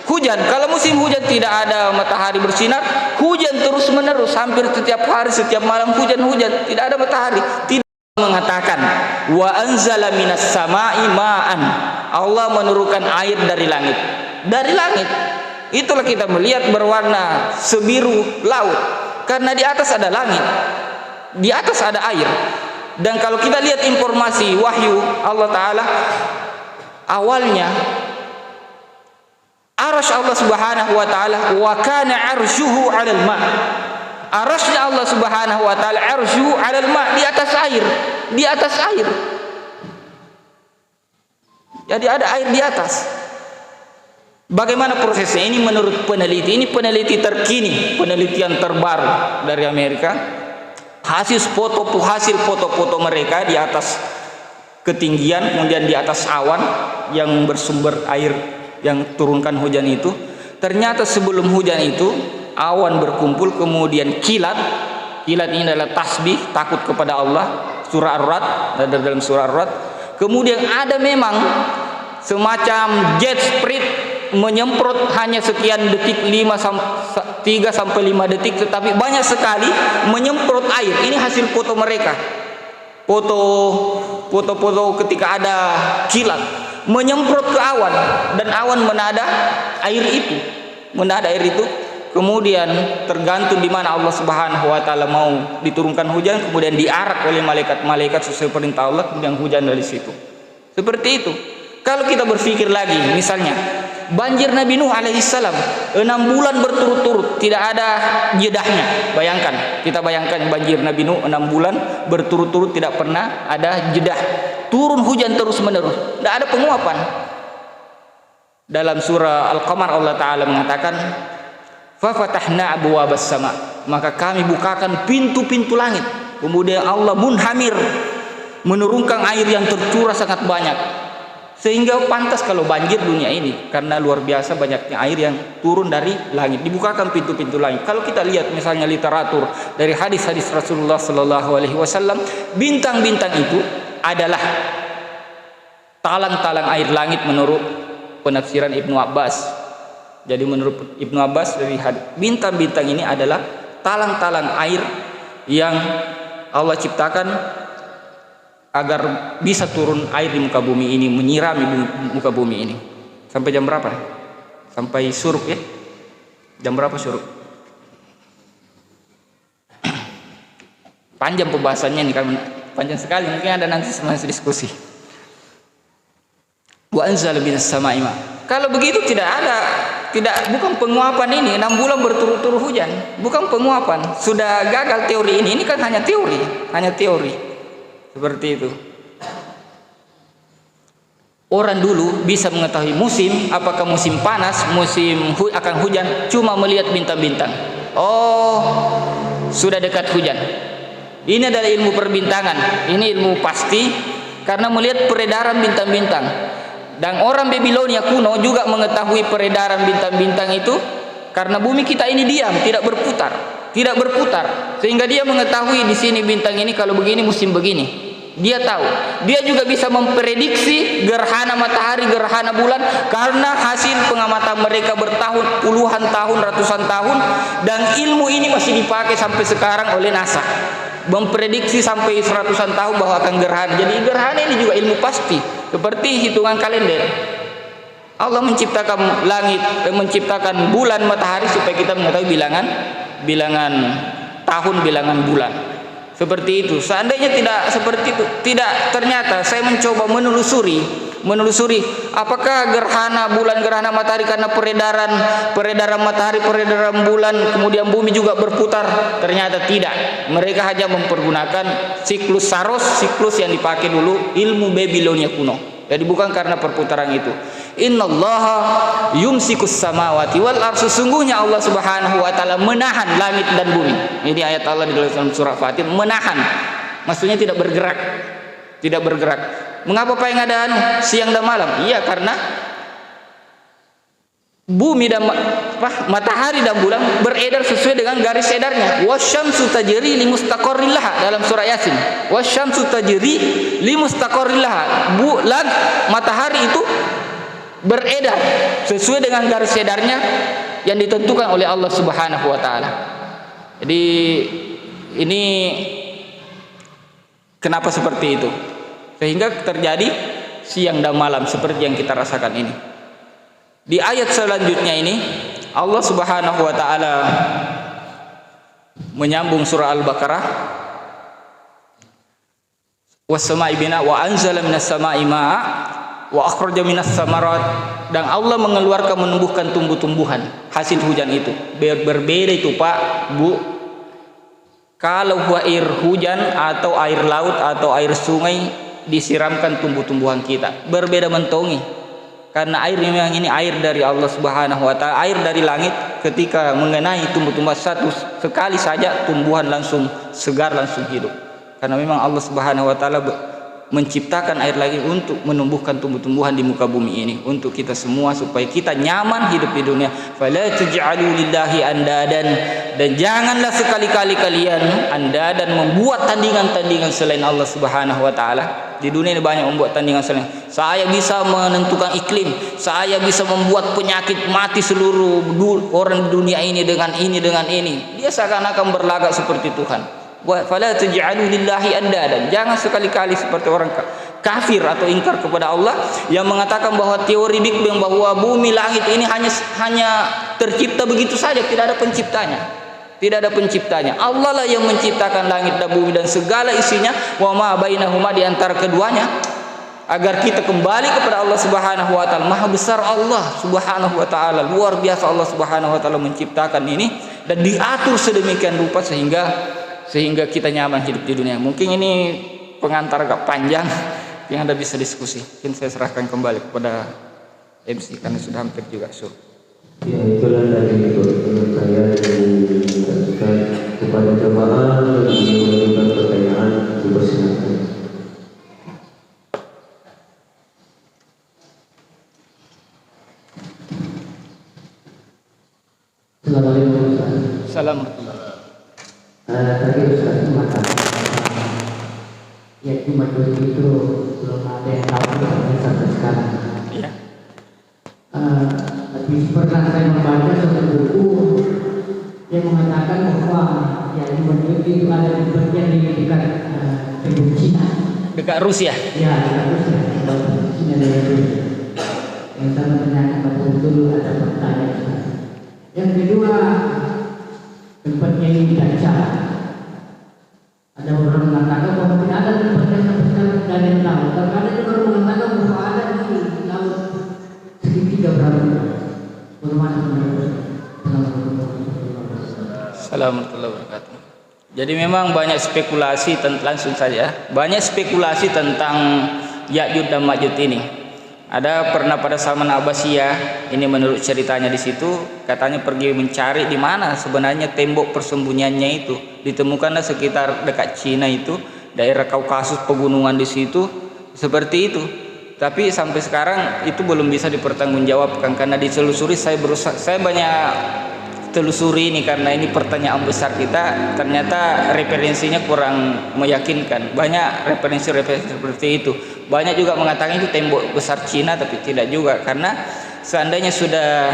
hujan. Kalau musim hujan tidak ada matahari bersinar, hujan terus menerus, hampir setiap hari, setiap malam hujan, tidak ada matahari. Tidak mengatakan wa anzala minas sama'i ma'an, Allah menurunkan air dari langit. Dari langit. Itulah kita melihat berwarna sebiru laut, karena di atas ada langit, di atas ada air. Dan kalau kita lihat informasi wahyu Allah Ta'ala, awalnya arasy Allah Subhanahu wa Ta'ala, wa kana arshuhu 'alal ma'. Arasy Allah Subhanahu wa Ta'ala, arshuhu 'alal ma', di atas air, di atas air. Jadi ada air di atas. Bagaimana prosesnya? Ini menurut peneliti, ini peneliti terkini, penelitian terbaru dari Amerika. Hasil foto-foto mereka di atas ketinggian, kemudian di atas awan yang bersumber air yang turunkan hujan itu. Ternyata sebelum hujan itu awan berkumpul, kemudian kilat ini adalah tasbih, takut kepada Allah, surah Ar-Ra'd, dalam surah Ar-Ra'd. Kemudian ada memang semacam jet sprit menyemprot hanya sekian detik, 3 sampai 5 detik, tetapi banyak sekali menyemprot air. Ini hasil foto mereka, foto ketika ada kilat menyemprot ke awan, dan awan menada air itu, kemudian tergantung di mana Allah Subhanahu wa Ta'ala mau diturunkan hujan, kemudian diarak oleh malaikat-malaikat sesuai perintah Allah, kemudian hujan dari situ. Seperti itu. Kalau kita berpikir lagi, misalnya banjir Nabi Nuh alaihissalam 6 bulan berturut-turut, tidak ada jedahnya. Kita bayangkan banjir Nabi Nuh 6 bulan berturut-turut, tidak pernah ada jedah, turun hujan terus menerus, tidak ada penguapan. Dalam surah Al-Qamar Allah Ta'ala mengatakan, fafatahna abwabas sama, maka kami bukakan pintu-pintu langit, kemudian Allah munhamir, menurunkan air yang tercurah sangat banyak, sehingga pantas kalau banjir dunia ini, karena luar biasa banyaknya air yang turun dari langit, dibukakan pintu-pintu langit. Kalau kita lihat misalnya literatur dari hadis-hadis Rasulullah Sallallahu Alaihi Wasallam, bintang-bintang itu adalah talang-talang air langit menurut penafsiran Ibnu Abbas. Jadi menurut Ibnu Abbas, dari bintang-bintang ini adalah talang-talang air yang Allah ciptakan agar bisa turun air di muka bumi ini, menyirami muka bumi ini. Sampai jam berapa? Sampai syuruk ya? Jam berapa syuruk? Panjang pembahasannya ini, kan panjang sekali, mungkin ada nanti semasa diskusi. Wa anzala minas sama'i ma. Kalau begitu bukan penguapan ini, 6 bulan berturut-turut hujan, bukan penguapan, sudah gagal teori ini kan hanya teori. Seperti itu. Orang dulu bisa mengetahui musim, apakah musim panas, musim akan hujan, cuma melihat bintang-bintang. Oh, sudah dekat hujan. Ini adalah ilmu perbintangan, ini ilmu pasti, karena melihat peredaran bintang-bintang. Dan orang Babilonia kuno juga mengetahui peredaran bintang-bintang itu, karena bumi kita ini diam, tidak berputar. tidak berputar, sehingga dia mengetahui di sini bintang ini kalau begini musim begini. Dia tahu. Dia juga bisa memprediksi gerhana matahari, gerhana bulan karena hasil pengamatan mereka bertahun, puluhan tahun, ratusan tahun, dan ilmu ini masih dipakai sampai sekarang oleh NASA. Memprediksi sampai seratusan tahun bahwa akan gerhana. Jadi gerhana ini juga ilmu pasti, seperti hitungan kalender. Allah menciptakan langit, menciptakan bulan, matahari supaya kita mengetahui bilangan tahun, bilangan bulan. Seperti itu. Seandainya tidak seperti itu, tidak, ternyata saya mencoba menelusuri apakah gerhana bulan, gerhana matahari karena peredaran matahari, peredaran bulan, kemudian bumi juga berputar. Ternyata tidak. Mereka hanya mempergunakan siklus Saros, siklus yang dipakai dulu ilmu Babilonia kuno. Jadi bukan karena perputaran itu. Innallaha yumsikus samawati wal ardh, sesungguhnya Allah Subhanahu wa taala menahan langit dan bumi. Ini ayat Allah di dalam surah Fatir, menahan. Maksudnya tidak bergerak. Tidak bergerak. Mengapa Pak yang ada siang dan malam? Iya, karena bumi dan matahari dan bulan beredar sesuai dengan garis edarnya. Wasyamsu tajri limustaqarril laha, dalam surah Yasin. Wasyamsu tajri limustaqarril laha. Bulan, matahari itu beredar sesuai dengan garis edarnya yang ditentukan oleh Allah Subhanahu wa taala. Jadi ini kenapa seperti itu? Sehingga terjadi siang dan malam seperti yang kita rasakan ini. Di ayat selanjutnya ini Allah Subhanahu wa taala menyambung surah Al-Baqarah, was-sama'i bina wa anzala minas sama'i ma'a wa akhraja minas samarat, dan Allah mengeluarkan, menumbuhkan tumbuh-tumbuhan hasil hujan itu. Berbeda itu Pak, Bu. Kalau air hujan atau air laut atau air sungai disiramkan tumbuh-tumbuhan kita, berbeda mentongi. Karena air memang ini air dari Allah Subhanahu wa taala, air dari langit, ketika mengenai tumbuh-tumbuhan satu sekali saja tumbuhan langsung segar, langsung hidup. Karena memang Allah Subhanahu wa taala menciptakan air lagi untuk menumbuhkan tumbuh-tumbuhan di muka bumi ini untuk kita semua supaya kita nyaman hidup di dunia. Fala taj'alu lillahi andadan, dan janganlah sekali-kali kalian andadan membuat tandingan-tandingan selain Allah Subhanahu wa taala. Di dunia ini banyak membuat tandingan selain. Saya bisa menentukan iklim, saya bisa membuat penyakit mati seluruh orang di dunia ini dengan ini. Dia seakan-akan berlagak seperti Tuhan. Fala taj'alu lillahi andadan, jangan sekali-kali seperti orang kafir atau ingkar kepada Allah yang mengatakan bahwa teori Big Bang, bahwa bumi langit ini hanya tercipta begitu saja, tidak ada penciptanya. Tidak ada penciptanya. Allah lah yang menciptakan langit dan bumi dan segala isinya, wa ma bainahuma, di antara keduanya, agar kita kembali kepada Allah Subhanahu wa taala. Maha besar Allah Subhanahu wa taala, luar biasa Allah Subhanahu wa taala menciptakan ini dan diatur sedemikian rupa sehingga kita nyaman hidup di dunia. Mungkin ini pengantar agak panjang yang Anda bisa diskusi. Mungkin saya serahkan kembali kepada MC karena sudah hampir juga Ya, itulah dari pertanyaan saya yang disampaikan kepada jemaah yang mengajukan pertanyaan, dipersilakan. Assalamualaikum Ustaz. Assalamualaikum. Tadi Ustaz mengatakan ya cuma itu belum ada yang tahu sampai sekarang. Iya. Tapi pernah saya membaca satu buku yang mengatakan bahwa ya Majid itu ada di bagian di dekat Cina. Dekat Rusia. Ya, dekat Rusia. Cina dari Rusia. Yang saya menanyakan betul-betul ada pertanyaan. Yang kedua, tempatnya ini Dajjal. Ada orang mengatakan bahwa tidak ada tempatnya sampai sekarang dan yang tahu. Tapi ada juga orang mengatakan bahwa ada di laut segitiga berapa. Assalamualaikum warahmatullahi wabarakatuh. Jadi memang banyak spekulasi langsung saja. Banyak spekulasi tentang Ya'juj dan Ma'juj ini. Ada pernah pada zaman Abbasiyah, ini menurut ceritanya di situ, katanya pergi mencari di mana sebenarnya tembok persembunyiannya itu. Ditemukanlah sekitar dekat Cina itu, daerah Kaukasus, pegunungan di situ, seperti itu. Tapi sampai sekarang itu belum bisa dipertanggungjawabkan karena ditelusuri saya banyak telusuri ini karena ini pertanyaan besar kita. Ternyata referensinya kurang meyakinkan. Banyak referensi-referensi seperti itu. Banyak juga mengatakan itu tembok besar Cina, tapi tidak juga, karena seandainya sudah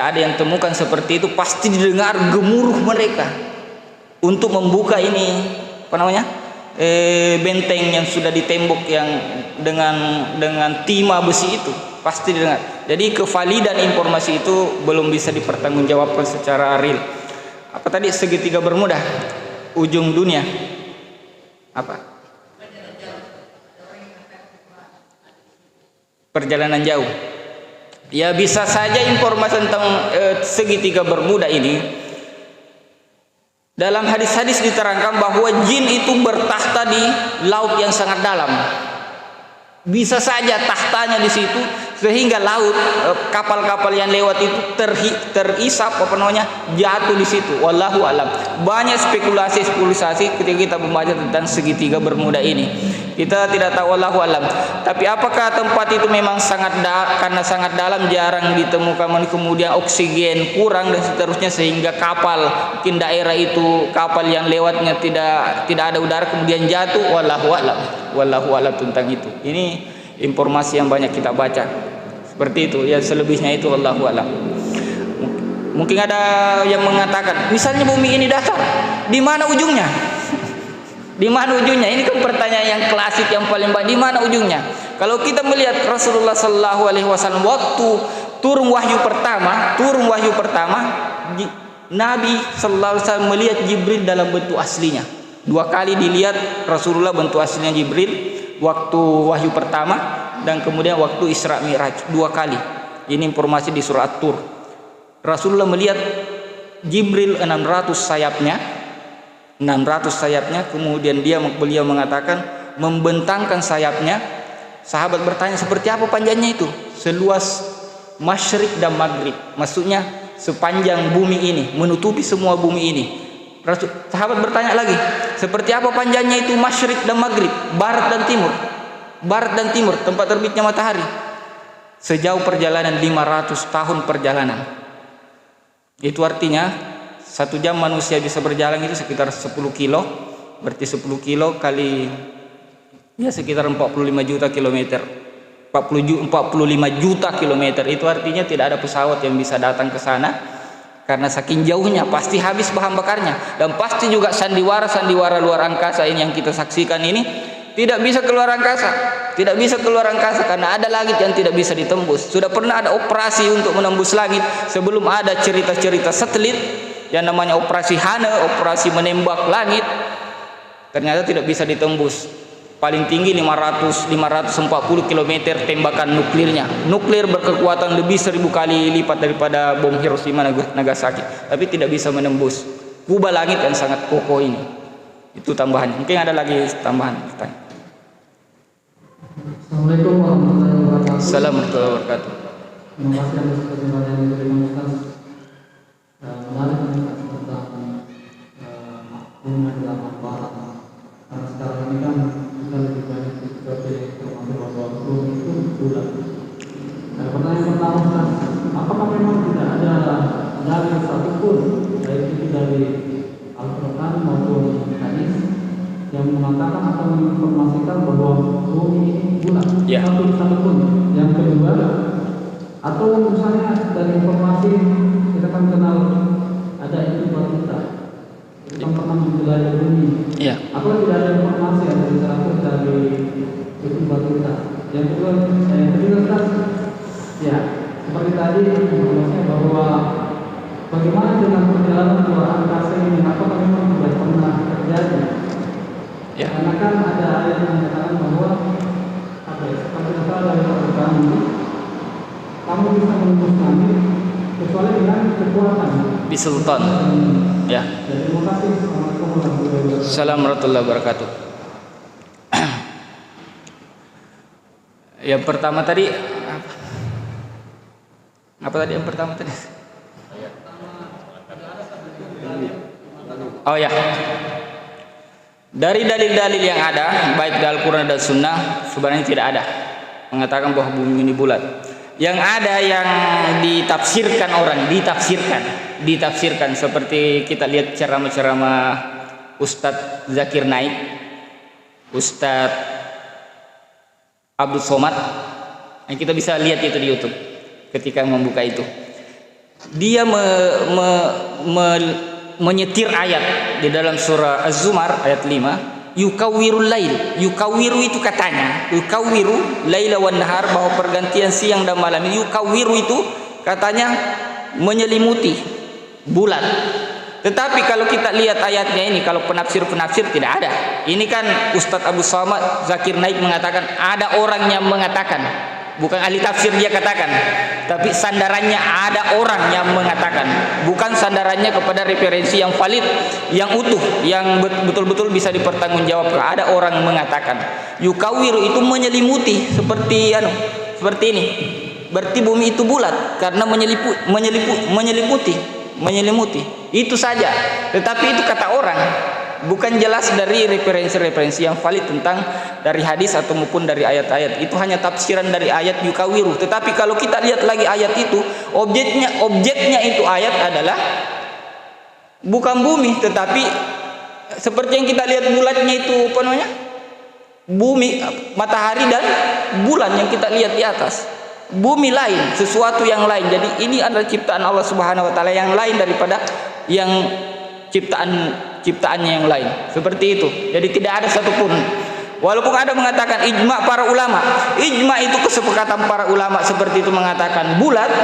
ada yang temukan seperti itu, pasti didengar gemuruh mereka untuk membuka ini benteng yang sudah ditembok yang dengan timah besi itu, pasti didengar. Jadi kevalidan informasi itu belum bisa dipertanggungjawabkan secara real. Apa tadi segitiga Bermuda, ujung dunia, apa? Perjalanan jauh. Ya bisa saja informasi tentang segitiga Bermuda ini. Dalam hadis-hadis diterangkan bahwa jin itu bertakhta di laut yang sangat dalam. Bisa saja tahtanya di situ sehingga laut kapal-kapal yang lewat itu terisap jatuh di situ. Wallahu alam. Banyak spekulasi ketika kita membaca tentang segitiga Bermuda ini. Kita tidak tahu, wallahu alam. Tapi apakah tempat itu memang karena sangat dalam, jarang ditemukan, kemudian oksigen kurang dan seterusnya, sehingga kapal mungkin daerah itu kapal yang lewatnya tidak ada udara kemudian jatuh. Wallahu alam tentang itu. Ini informasi yang banyak kita baca seperti itu. Ya selebihnya itu wallahu alam. Mungkin ada yang mengatakan, misalnya bumi ini datar, di mana ujungnya? Di mana ujungnya? Ini kan pertanyaan yang klasik yang paling banyak. Di mana ujungnya? Kalau kita melihat Rasulullah Sallallahu Alaihi Wasallam waktu turun wahyu pertama, Nabi Sallallahu Alaihi Wasallam melihat Jibril dalam bentuk aslinya. 2 kali dilihat Rasulullah bentuk aslinya Jibril, waktu wahyu pertama dan kemudian waktu Isra Mi'raj, 2 kali. Ini informasi di surat Tur. Rasulullah melihat Jibril 600 sayapnya, kemudian beliau mengatakan membentangkan sayapnya. Sahabat bertanya, seperti apa panjangnya itu? Seluas masyrik dan maghrib, maksudnya sepanjang bumi ini, menutupi semua bumi ini. Sahabat bertanya lagi, seperti apa panjangnya itu masyrik dan maghrib, barat dan timur, tempat terbitnya matahari? Sejauh perjalanan 500 tahun perjalanan. Itu artinya 1 jam manusia bisa berjalan itu sekitar 10 kilo. Berarti 10 kilo kali ya sekitar 45 juta kilometer. 45 juta kilometer. Itu artinya tidak ada pesawat yang bisa datang ke sana, karena saking jauhnya pasti habis bahan bakarnya. Dan pasti juga sandiwara luar angkasa ini yang kita saksikan ini tidak bisa keluar angkasa. Tidak bisa keluar angkasa karena ada langit yang tidak bisa ditembus. Sudah pernah ada operasi untuk menembus langit sebelum ada cerita-cerita satelit yang namanya operasi Hana, operasi menembak langit. Ternyata tidak bisa ditembus. Paling tinggi 540 km tembakan nuklirnya. Nuklir berkekuatan lebih 1000 kali lipat daripada bom Hiroshima Nagasaki, tapi tidak bisa menembus kubah langit yang sangat kokoh ini. Itu tambahannya. Mungkin ada lagi tambahan pertanyaan. Assalamualaikum warahmatullahi wabarakatuh. Assalamualaikum warahmatullahi wabarakatuh. Terima kasih atas kesempatan yang diberikan Ustaz. Menarik tentang makhluknya dalam manfaat. Karena sekarang ini kan kita lebih banyak seperti informasi bahwa bumi itu bulat. Pertanyaan pertama Ustaz, apakah memang tidak ada dalil satupun, baik itu dari Al-Quran maupun hadis, yang mengatakan atau menginformasikan bahwa bumi ini bulat? Ya. Satupun. Yang kedua, atau misalnya dari informasi kita kan kenal ada itu kita pernah menjelajah bumi. Ya. Apakah tidak ada informasi yang literatur dari itu kita? Yang kedua, Ustaz, ya seperti tadi informasinya bahwa bagaimana dengan perjalanan luar angkasa ini? Apakah memang tidak pernah terjadi? Ya. Karena kan ada ayat yang mengatakan bahwa kalau kita dari Al-Quran ini, kamu bisa menembus langit kecuali dengan kekuatan Bisultan. Ya. Terima kasih. Assalamualaikum warahmatullahi wabarakatuh. Yang pertama tadi apa tadi yang pertama tadi? Oh ya. Dari dalil-dalil yang ada, baik dari Al-Quran dan Sunnah, sebenarnya tidak ada mengatakan bahwa bumi ini bulat. Yang ada yang ditafsirkan orang, ditafsirkan seperti kita lihat ceramah-ceramah Ustadz Zakir Naik, Ustadz Abdul Somad. Yang kita bisa lihat itu di YouTube ketika membuka itu. Dia menyetir ayat di dalam surah Az-Zumar ayat 5. Yukawwirul lail, yukawwiru itu katanya, yukawwiru laila wan nahar, bahwa pergantian siang dan malam. Yukawwiru itu katanya menyelimuti bulan. Tetapi kalau kita lihat ayatnya ini, kalau penafsir tidak ada. Ini kan Ustadz Abu Somad Zakir Naik mengatakan, ada orang yang mengatakan, bukan ahli tafsir dia katakan, tapi sandarannya ada orang yang mengatakan, bukan sandarannya kepada referensi yang valid, yang utuh, yang betul-betul bisa dipertanggungjawabkan. Ada orang mengatakan yukawiru itu menyelimuti, seperti ini. Berarti bumi itu bulat karena menyelimuti. Itu saja. Tetapi itu kata orang, bukan jelas dari referensi-referensi yang valid tentang dari hadis atau maupun dari ayat-ayat. Itu hanya tafsiran dari ayat yukawiru. Tetapi kalau kita lihat lagi ayat itu, objeknya itu ayat adalah bukan bumi, tetapi seperti yang kita lihat bulatnya itu apa namanya? Bumi, matahari dan bulan yang kita lihat di atas. Bumi lain, sesuatu yang lain. Jadi ini adalah ciptaan Allah Subhanahu wa taala yang lain daripada yang ciptaannya yang lain. Seperti itu. Jadi tidak ada satupun, walaupun ada mengatakan ijma para ulama. Ijma itu kesepakatan para ulama seperti itu, mengatakan bulat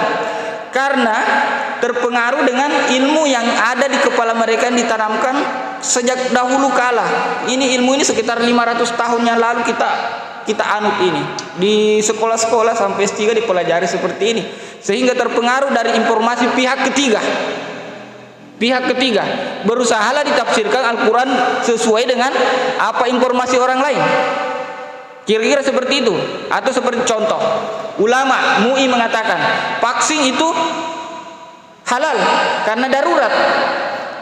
karena terpengaruh dengan ilmu yang ada di kepala mereka yang ditanamkan sejak dahulu kala. Ini ilmu ini sekitar 500 tahun yang lalu kita anut ini. Di sekolah-sekolah sampai S3 dipelajari seperti ini. Sehingga terpengaruh dari informasi pihak ketiga. Berusahalah ditafsirkan Al-Quran sesuai dengan apa informasi orang lain. Kira-kira seperti itu. Atau seperti contoh, ulama MUI mengatakan vaksin itu halal karena darurat.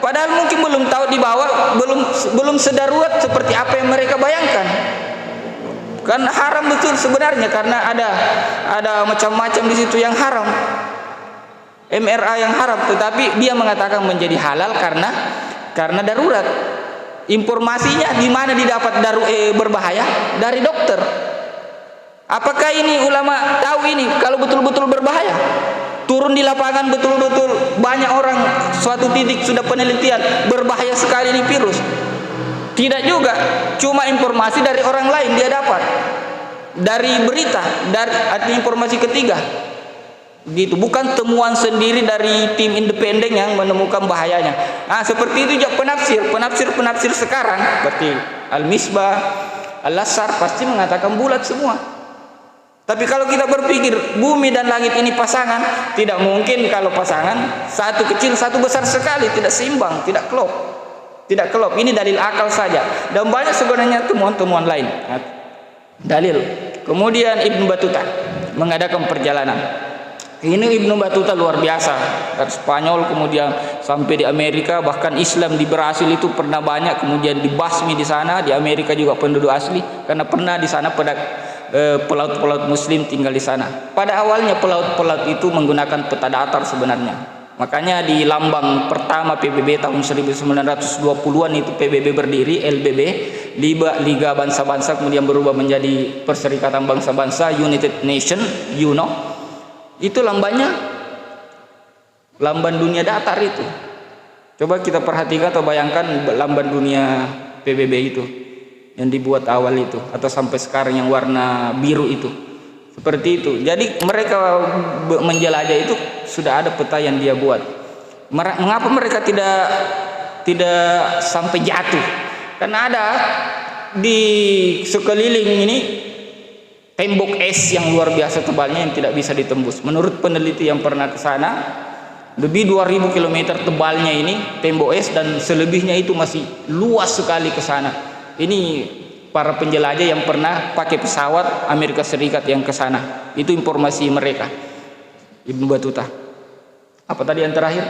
Padahal mungkin belum tahu di bawah, belum sedarurat seperti apa yang mereka bayangkan. Kan haram betul sebenarnya, karena ada macam-macam di situ yang haram. MRA yang haram, tetapi dia mengatakan menjadi halal karena darurat. Informasinya di mana didapat berbahaya? Dari dokter. Apakah ini ulama tahu ini kalau betul-betul berbahaya? Turun di lapangan betul-betul banyak orang, suatu titik sudah penelitian berbahaya sekali ini virus. Tidak juga, cuma informasi dari orang lain dia dapat, dari berita, dari informasi ketiga. Gitu, bukan temuan sendiri dari tim independen yang menemukan bahayanya. Nah, seperti itu juga penafsir sekarang, seperti Al-Misbah, Al-Lasar pasti mengatakan bulat semua. Tapi kalau kita berpikir bumi dan langit ini pasangan, tidak mungkin. Kalau pasangan, satu kecil satu besar sekali, tidak seimbang, tidak klop. Ini dalil akal saja, dan banyak sebenarnya temuan-temuan lain. Nah, dalil. Kemudian Ibnu Battuta mengadakan perjalanan. Ini Ibnu Battuta luar biasa, dari Spanyol kemudian sampai di Amerika, bahkan Islam di Brasil itu pernah banyak, kemudian dibasmi di sana. Di Amerika juga penduduk asli, karena pernah di sana pada pelaut-pelaut Muslim tinggal di sana. Pada awalnya pelaut-pelaut itu menggunakan peta datar sebenarnya. Makanya di lambang pertama PBB tahun 1920-an itu PBB berdiri, LBB, Liga Bangsa-Bangsa, kemudian berubah menjadi Perserikatan Bangsa-Bangsa, United Nation, UNO. Itu lambannya lamban dunia datar itu. Coba kita perhatikan atau bayangkan lamban dunia PBB itu yang dibuat awal itu, atau sampai sekarang yang warna biru itu. Seperti itu. Jadi mereka menjelajah itu sudah ada peta yang dia buat. Mengapa mereka tidak sampai jatuh? Karena ada di sekeliling ini tembok es yang luar biasa tebalnya yang tidak bisa ditembus. Menurut peneliti yang pernah ke sana, lebih 2000 km tebalnya ini tembok es, dan selebihnya itu masih luas sekali ke sana. Ini para penjelajah yang pernah pakai pesawat Amerika Serikat yang ke sana. Itu informasi mereka. Ibnu Battuta. Apa tadi yang terakhir?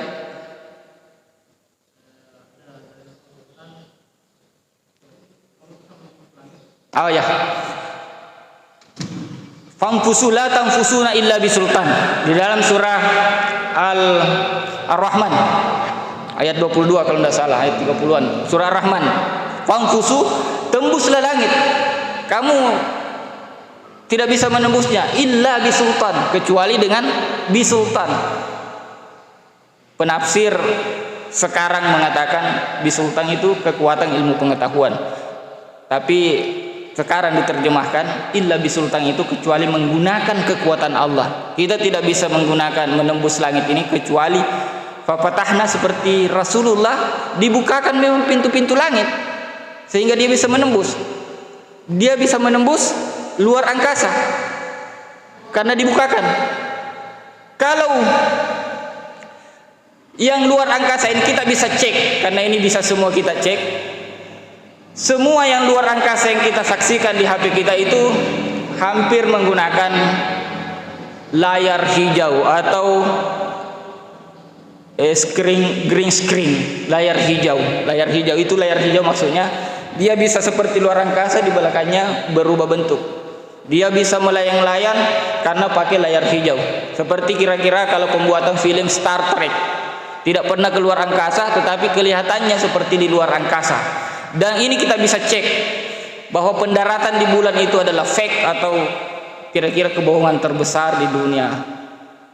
Oh ya. Famfusu la tanfusuna illa bisultan. Di dalam surah Ar-Rahman ayat 22 kalau tidak salah, ayat 30-an. Surah Ar-Rahman. Famfusu, tembuslah langit. Kamu tidak bisa menembusnya illa bisultan, kecuali dengan bisultan. Penafsir sekarang mengatakan bisultan itu kekuatan ilmu pengetahuan. Tapi sekarang diterjemahkan illa bisultan itu kecuali menggunakan kekuatan Allah. Kita tidak bisa menggunakan menembus langit ini kecuali fafatahna, seperti Rasulullah dibukakan memang pintu-pintu langit sehingga dia bisa menembus. Dia bisa menembus luar angkasa karena dibukakan. Kalau yang luar angkasa ini kita bisa cek, karena ini bisa semua kita cek. Semua yang luar angkasa yang kita saksikan di HP kita itu hampir menggunakan layar hijau atau green screen, layar hijau. Layar hijau itu, layar hijau maksudnya dia bisa seperti luar angkasa, di belakangnya berubah bentuk. Dia bisa melayang-layang karena pakai layar hijau. Seperti kira-kira kalau pembuatan film Star Trek, tidak pernah keluar angkasa tetapi kelihatannya seperti di luar angkasa. Dan ini kita bisa cek bahwa pendaratan di bulan itu adalah fake atau kira-kira kebohongan terbesar di dunia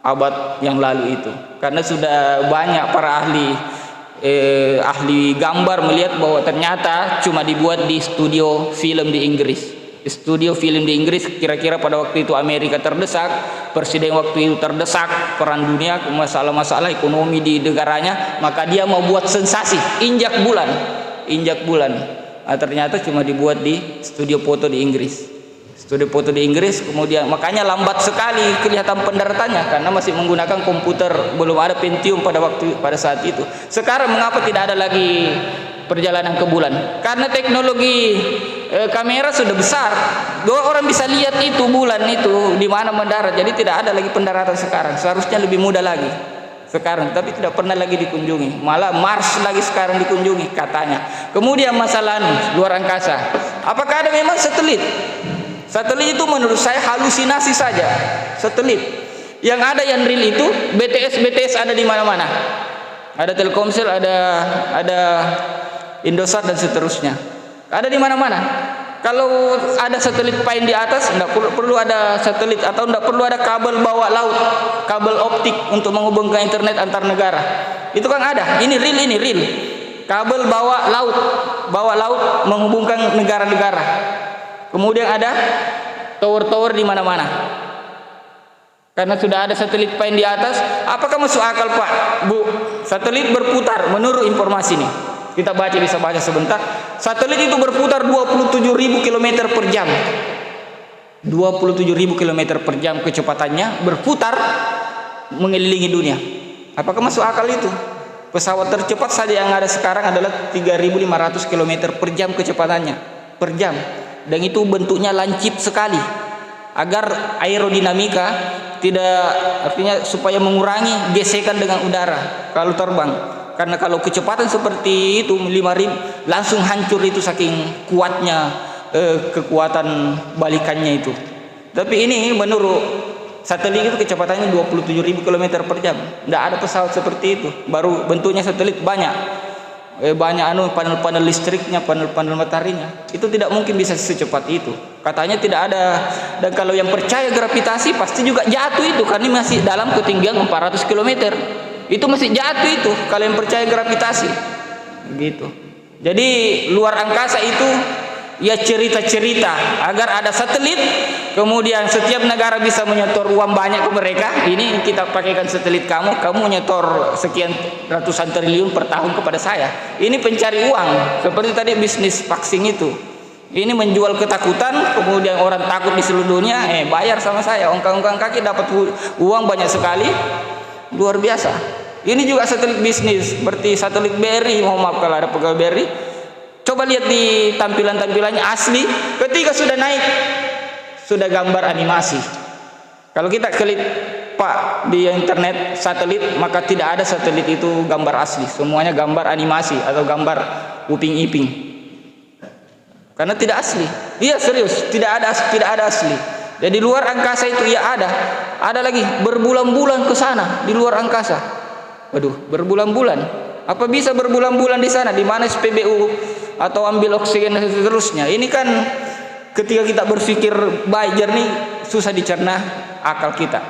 abad yang lalu itu. Karena sudah banyak para ahli gambar melihat bahwa ternyata cuma dibuat di studio film di Inggris. Studio film di Inggris, kira-kira pada waktu itu Amerika terdesak, presiden waktu itu terdesak, perang dunia, masalah-masalah ekonomi di negaranya, maka dia mau buat sensasi, injak bulan. Ternyata cuma dibuat di studio foto di Inggris. Studio foto di Inggris, kemudian makanya lambat sekali kelihatan pendaratannya karena masih menggunakan komputer, belum ada Pentium pada saat itu. Sekarang mengapa tidak ada lagi perjalanan ke bulan? Karena teknologi kamera sudah besar. 2 orang bisa lihat itu bulan itu di mana mendarat. Jadi tidak ada lagi pendaratan sekarang. Seharusnya lebih mudah lagi sekarang, tapi tidak pernah lagi dikunjungi. Malah Mars lagi sekarang dikunjungi katanya. Kemudian masalah luar angkasa. Apakah ada memang satelit? Satelit itu menurut saya halusinasi saja. Satelit yang ada, yang real itu BTS ada di mana-mana. Ada Telkomsel, ada Indosat dan seterusnya. Ada di mana-mana. Kalau ada satelit pain di atas, tidak perlu ada satelit atau tidak perlu ada kabel bawah laut, kabel optik untuk menghubungkan internet antar negara. Itu kan ada. Ini real. Kabel bawah laut menghubungkan negara-negara. Kemudian ada tower-tower di mana-mana. Karena sudah ada satelit pain di atas, apakah masuk akal Pak, Bu? Satelit berputar menurut informasi nih. Kita bisa baca sebentar. Satelit itu berputar 27.000 km per jam. 27.000 km per jam kecepatannya berputar mengelilingi dunia. Apakah masuk akal itu? Pesawat tercepat saja yang ada sekarang adalah 3.500 km per jam kecepatannya. Per jam. Dan itu bentuknya lancip sekali. Agar aerodinamika tidak, artinya supaya mengurangi gesekan dengan udara kalau terbang. Karena kalau kecepatan seperti itu 5.000 langsung hancur itu saking kuatnya kekuatan balikannya itu. Tapi ini menurut satelit itu kecepatannya 27.000 km per jam. Tidak ada pesawat seperti itu. Baru bentuknya satelit banyak. Panel-panel listriknya, panel-panel mataharinya. Itu tidak mungkin bisa secepat itu. Katanya tidak ada. Dan kalau yang percaya gravitasi pasti juga jatuh itu karena masih dalam ketinggian 400 km. Itu masih jatuh itu kalau yang percaya gravitasi gitu. Jadi luar angkasa itu ya cerita-cerita agar ada satelit, kemudian setiap negara bisa menyetor uang banyak ke mereka. Ini kita pakaikan satelit kamu menyetor sekian ratusan triliun per tahun kepada saya. Ini pencari uang, seperti tadi bisnis vaksin itu. Ini menjual ketakutan, kemudian orang takut di seluruh dunia, bayar sama saya, ongkang-ongkang kaki dapat uang banyak sekali. Luar biasa. Ini juga satelit bisnis seperti satelit BRI. Mohon maaf kalau ada pegawai BRI. Coba lihat di tampilannya asli. Ketika sudah naik, sudah gambar animasi. Kalau kita klik Pak di internet satelit, maka tidak ada satelit itu gambar asli. Semuanya gambar animasi atau gambar uping-iping. Karena tidak asli. Iya serius, tidak ada asli. Jadi luar angkasa itu ya ada lagi berbulan-bulan ke sana di luar angkasa. Waduh, berbulan-bulan. Apa bisa berbulan-bulan di sana? Di mana SPBU atau ambil oksigen dan seterusnya? Ini kan ketika kita berpikir baik jernih susah dicerna akal kita.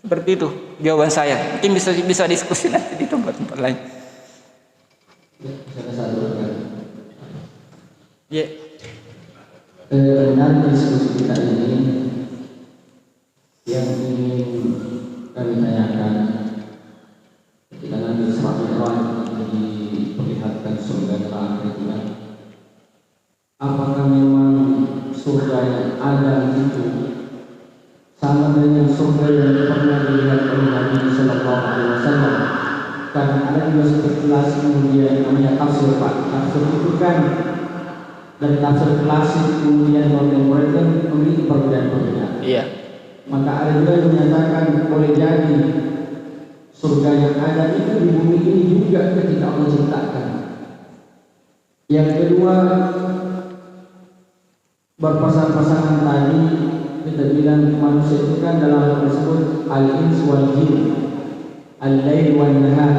Seperti itu jawaban saya. Mungkin bisa diskusi nanti di tempat-tempat lain. Ya. Benar diskusi kita ini yang ingin kami tanyakan ketika nanti Isra Mi'raj diperlihatkan surga neraka itu kan, apakah memang surga yang ada itu sama dengan surga yang pernah dilihat oleh Nabi Sallallahu Alaihi Wasallam? Karena ada juga spekulasi kemudian namanya tafsir Pak. Tafsir itu kan dan tafsir klasik kemudian kontemporer kan memiliki perbedaan-perbedaan. Iya. Maka ada juga yang menyatakan boleh jadi surga yang ada itu di bumi ini juga ketika Allah ciptakan. Yang kedua, berpasangan-pasangan tadi kita bilang manusia itu kan dalam hal tersebut al-ins wal jin, al-lail wan nahar.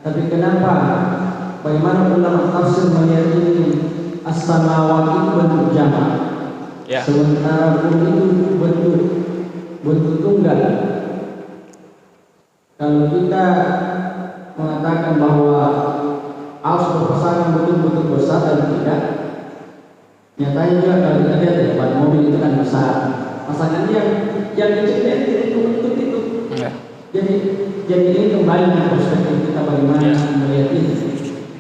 Tapi kenapa? Bagaimana ulama tafsir melihat ini? As-samawati itu bentuk jamak, ya. Sementara bumi itu bentuk tunggal. Kalau kita mengatakan bahwa arus berpasangan betul-betul besar dan tidak, nyatanya juga kalau kita lihat ya, mobil itu kan besar, pasangan yang diciptakan itu bentuk itu. Ya. Jadi ini kembali ke perspektif kita bagaimana melihat ini.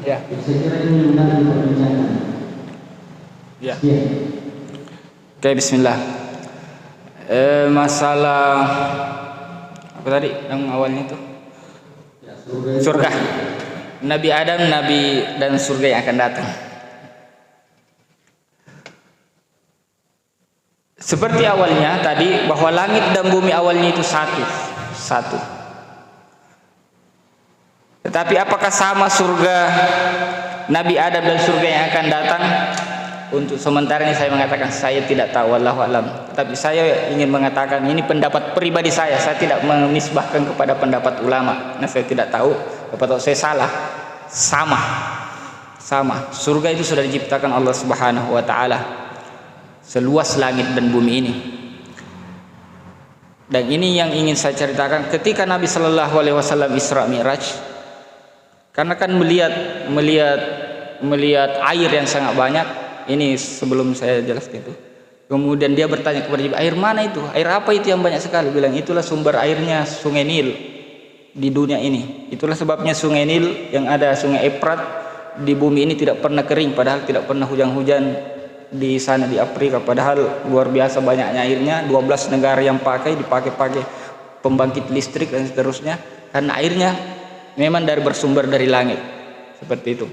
Ya. Saya kira ini menarik perbincangan. Ya. Oke, bismillah. Masalah apa tadi yang awalnya itu? Ya, surga. Nabi Adam, Nabi dan surga yang akan datang. Seperti awalnya tadi bahwa langit dan bumi awalnya itu satu. Tetapi apakah sama surga Nabi Adam dan surga yang akan datang? Untuk sementara ini saya mengatakan saya tidak tahu, wallahu alam. Tetapi saya ingin mengatakan ini pendapat pribadi saya tidak menisbahkan kepada pendapat ulama. Nah, saya tidak tahu, apakah saya salah. Sama. Surga itu sudah diciptakan Allah Subhanahu wa taala. Seluas langit dan bumi ini. Dan ini yang ingin saya ceritakan ketika Nabi Shallallahu alaihi wasallam Isra Mi'raj. Karena kan melihat air yang sangat banyak. Ini sebelum saya jelaskan itu. Kemudian dia bertanya kepada Jibril, air mana itu? Air apa itu yang banyak sekali? Bilang itulah sumber airnya Sungai Nil di dunia ini. Itulah sebabnya Sungai Nil yang ada Sungai Efrat di bumi ini tidak pernah kering, padahal tidak pernah hujan-hujan di sana di Afrika, padahal luar biasa banyaknya airnya. 12 negara yang dipakai pembangkit listrik dan seterusnya, karena airnya memang bersumber dari langit. Seperti itu.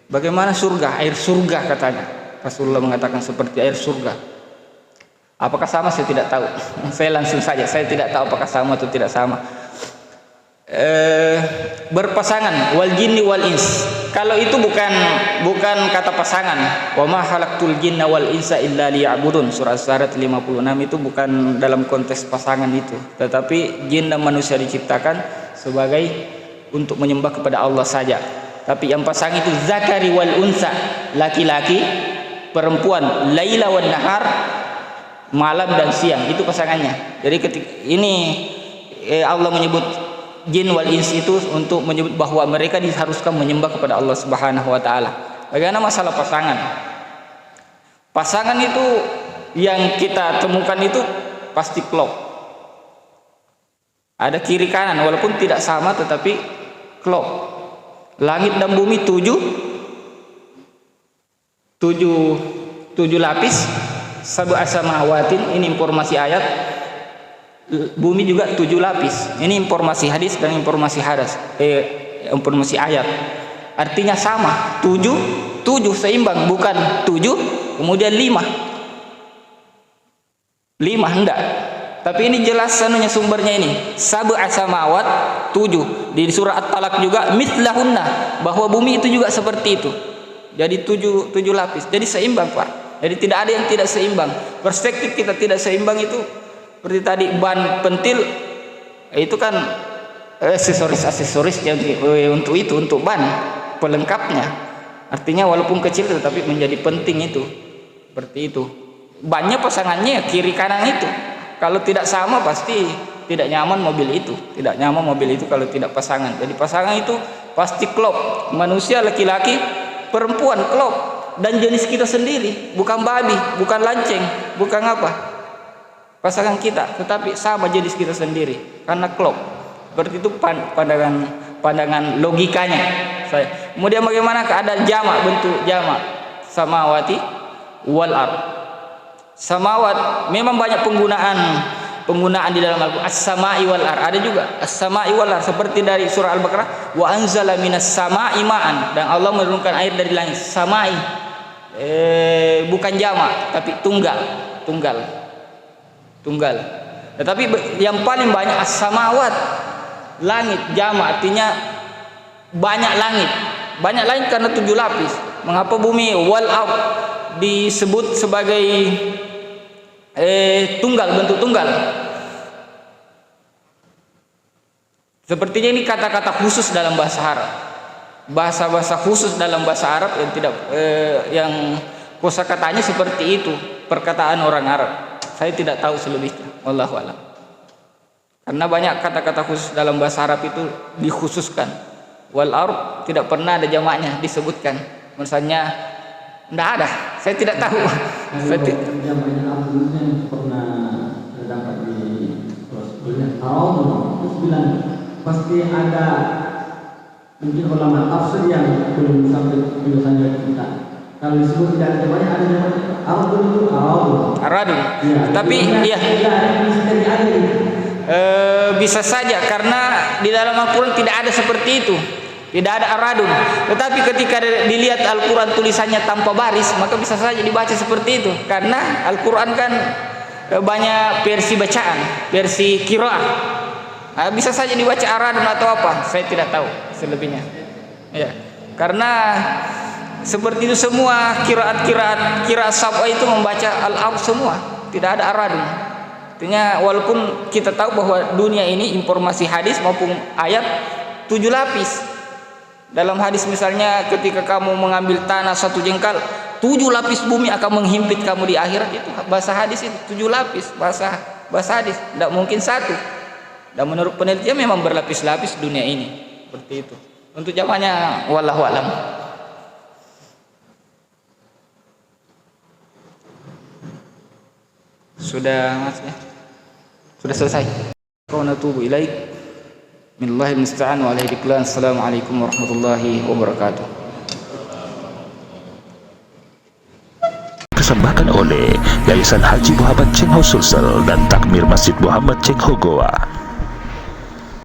Bagaimana surga? Air surga katanya. Rasulullah mengatakan seperti air surga. Apakah sama? Saya tidak tahu. Saya langsung saja, saya tidak tahu apakah sama atau tidak sama. Berpasangan wal jinni wal ins. Kalau itu bukan kata pasangan. Wa ma khalaqtul jinna wal insa illa liya'budun. Surah As-Sa'ad 56 itu bukan dalam konteks pasangan itu, tetapi jin dan manusia diciptakan sebagai untuk menyembah kepada Allah saja. Tapi yang pasangan itu zakari wal unsa, laki-laki, perempuan, laila wan nahar, malam dan siang, itu pasangannya. Jadi ketika ini Allah menyebut jin wal ins itu untuk menyebut bahwa mereka diharuskan menyembah kepada Allah Subhanahu wa taala. Bagaimana masalah pasangan? Pasangan itu yang kita temukan itu pasti klop. Ada kiri kanan walaupun tidak sama tetapi klop. Langit dan bumi tujuh lapis, sab'a samawatin, ini informasi ayat. Bumi juga 7 lapis, ini informasi hadis dan informasi informasi ayat. Artinya sama, 7 seimbang, bukan 7 kemudian 5 hendak. Tapi ini jelas anunya sumbernya ini. Sab'a samawat 7. Di surah At-Talaq juga mithlahunna, bahwa bumi itu juga seperti itu. Jadi 7 lapis. Jadi seimbang, Pak. Jadi tidak ada yang tidak seimbang. Perspektif kita tidak seimbang itu seperti tadi ban pentil, itu kan aksesoris yang untuk ban pelengkapnya. Artinya walaupun kecil tetapi menjadi penting itu. Seperti itu. Bannya pasangannya kiri kanan itu. Kalau tidak sama pasti tidak nyaman mobil itu. Tidak nyaman mobil itu kalau tidak pasangan. Jadi pasangan itu pasti klop. Manusia laki-laki, perempuan klop. Dan jenis kita sendiri, bukan babi, bukan lanceng, bukan apa. Pasangan kita, tetapi sama jenis kita sendiri karena klop. Seperti itu pandangan logikanya. Kemudian bagaimana keadaan jamak, bentuk jamak? Samawati wal ard. Samawat memang banyak penggunaan di dalam Al-Qur'an. As-sama'i wal ard. Ada juga as-sama'i wal ard seperti dari surah Al-Baqarah, wa anzala minas sama'i ma'an, dan Allah menurunkan air dari langit. Sama'i bukan jamak tapi tunggal. Tetapi yang paling banyak as-samawat, langit. Jamak artinya banyak langit. Banyak langit karena 7 lapis. Mengapa bumi wal ard disebut sebagai tunggal, bentuk tunggal? Sepertinya ini kata-kata khusus dalam bahasa Arab. Bahasa-bahasa khusus dalam bahasa Arab yang tidak yang kosakatanya seperti itu, perkataan orang Arab. Saya tidak tahu selebihnya, wallahu a'lam. Karena banyak kata-kata khusus dalam bahasa Arab itu dikhususkan. Wal ard tidak pernah ada jamaknya disebutkan. Misalnya tidak ada, saya tidak tahu. Jamaknya Abdulnya pernah terdapat di sekolah terus bilang pasti ada mungkin ulama tafsir yang belum sampai tulisannya kita. Kalau disebut tidak ada jamaknya, ada jamaknya Aradun. Ya, tapi ya bisa saja karena di dalam Al-Quran tidak ada seperti itu. Tidak ada aradun. Tetapi ketika dilihat Al-Quran tulisannya tanpa baris, maka bisa saja dibaca seperti itu. Karena Al-Quran kan banyak versi bacaan, versi qiraah. Bisa saja dibaca aradun atau apa, saya tidak tahu selebihnya. Ya, karena seperti itu semua kiraat sab'a itu membaca al-ard semua, tidak ada aradun. Artinya walaupun kita tahu bahwa dunia ini informasi hadis maupun ayat 7 lapis. Dalam hadis misalnya ketika kamu mengambil tanah 1 jengkal, 7 lapis bumi akan menghimpit kamu di akhirat, itu bahasa hadis itu 7 lapis, bahasa hadis, tidak mungkin 1. Dan menurut penelitian memang berlapis-lapis dunia ini, seperti itu. Untuk jawabannya wallahu alam. Sudah mas ya? Sudah selesai. Wa natubu ilaik. Minallahil musta'an wa alaihi diklan. Assalamualaikum warahmatullahi wabarakatuh. Persembahkan oleh Yayasan Haji Muhammad Cengho Sulsel dan Takmir Masjid Muhammad Cengho Goa.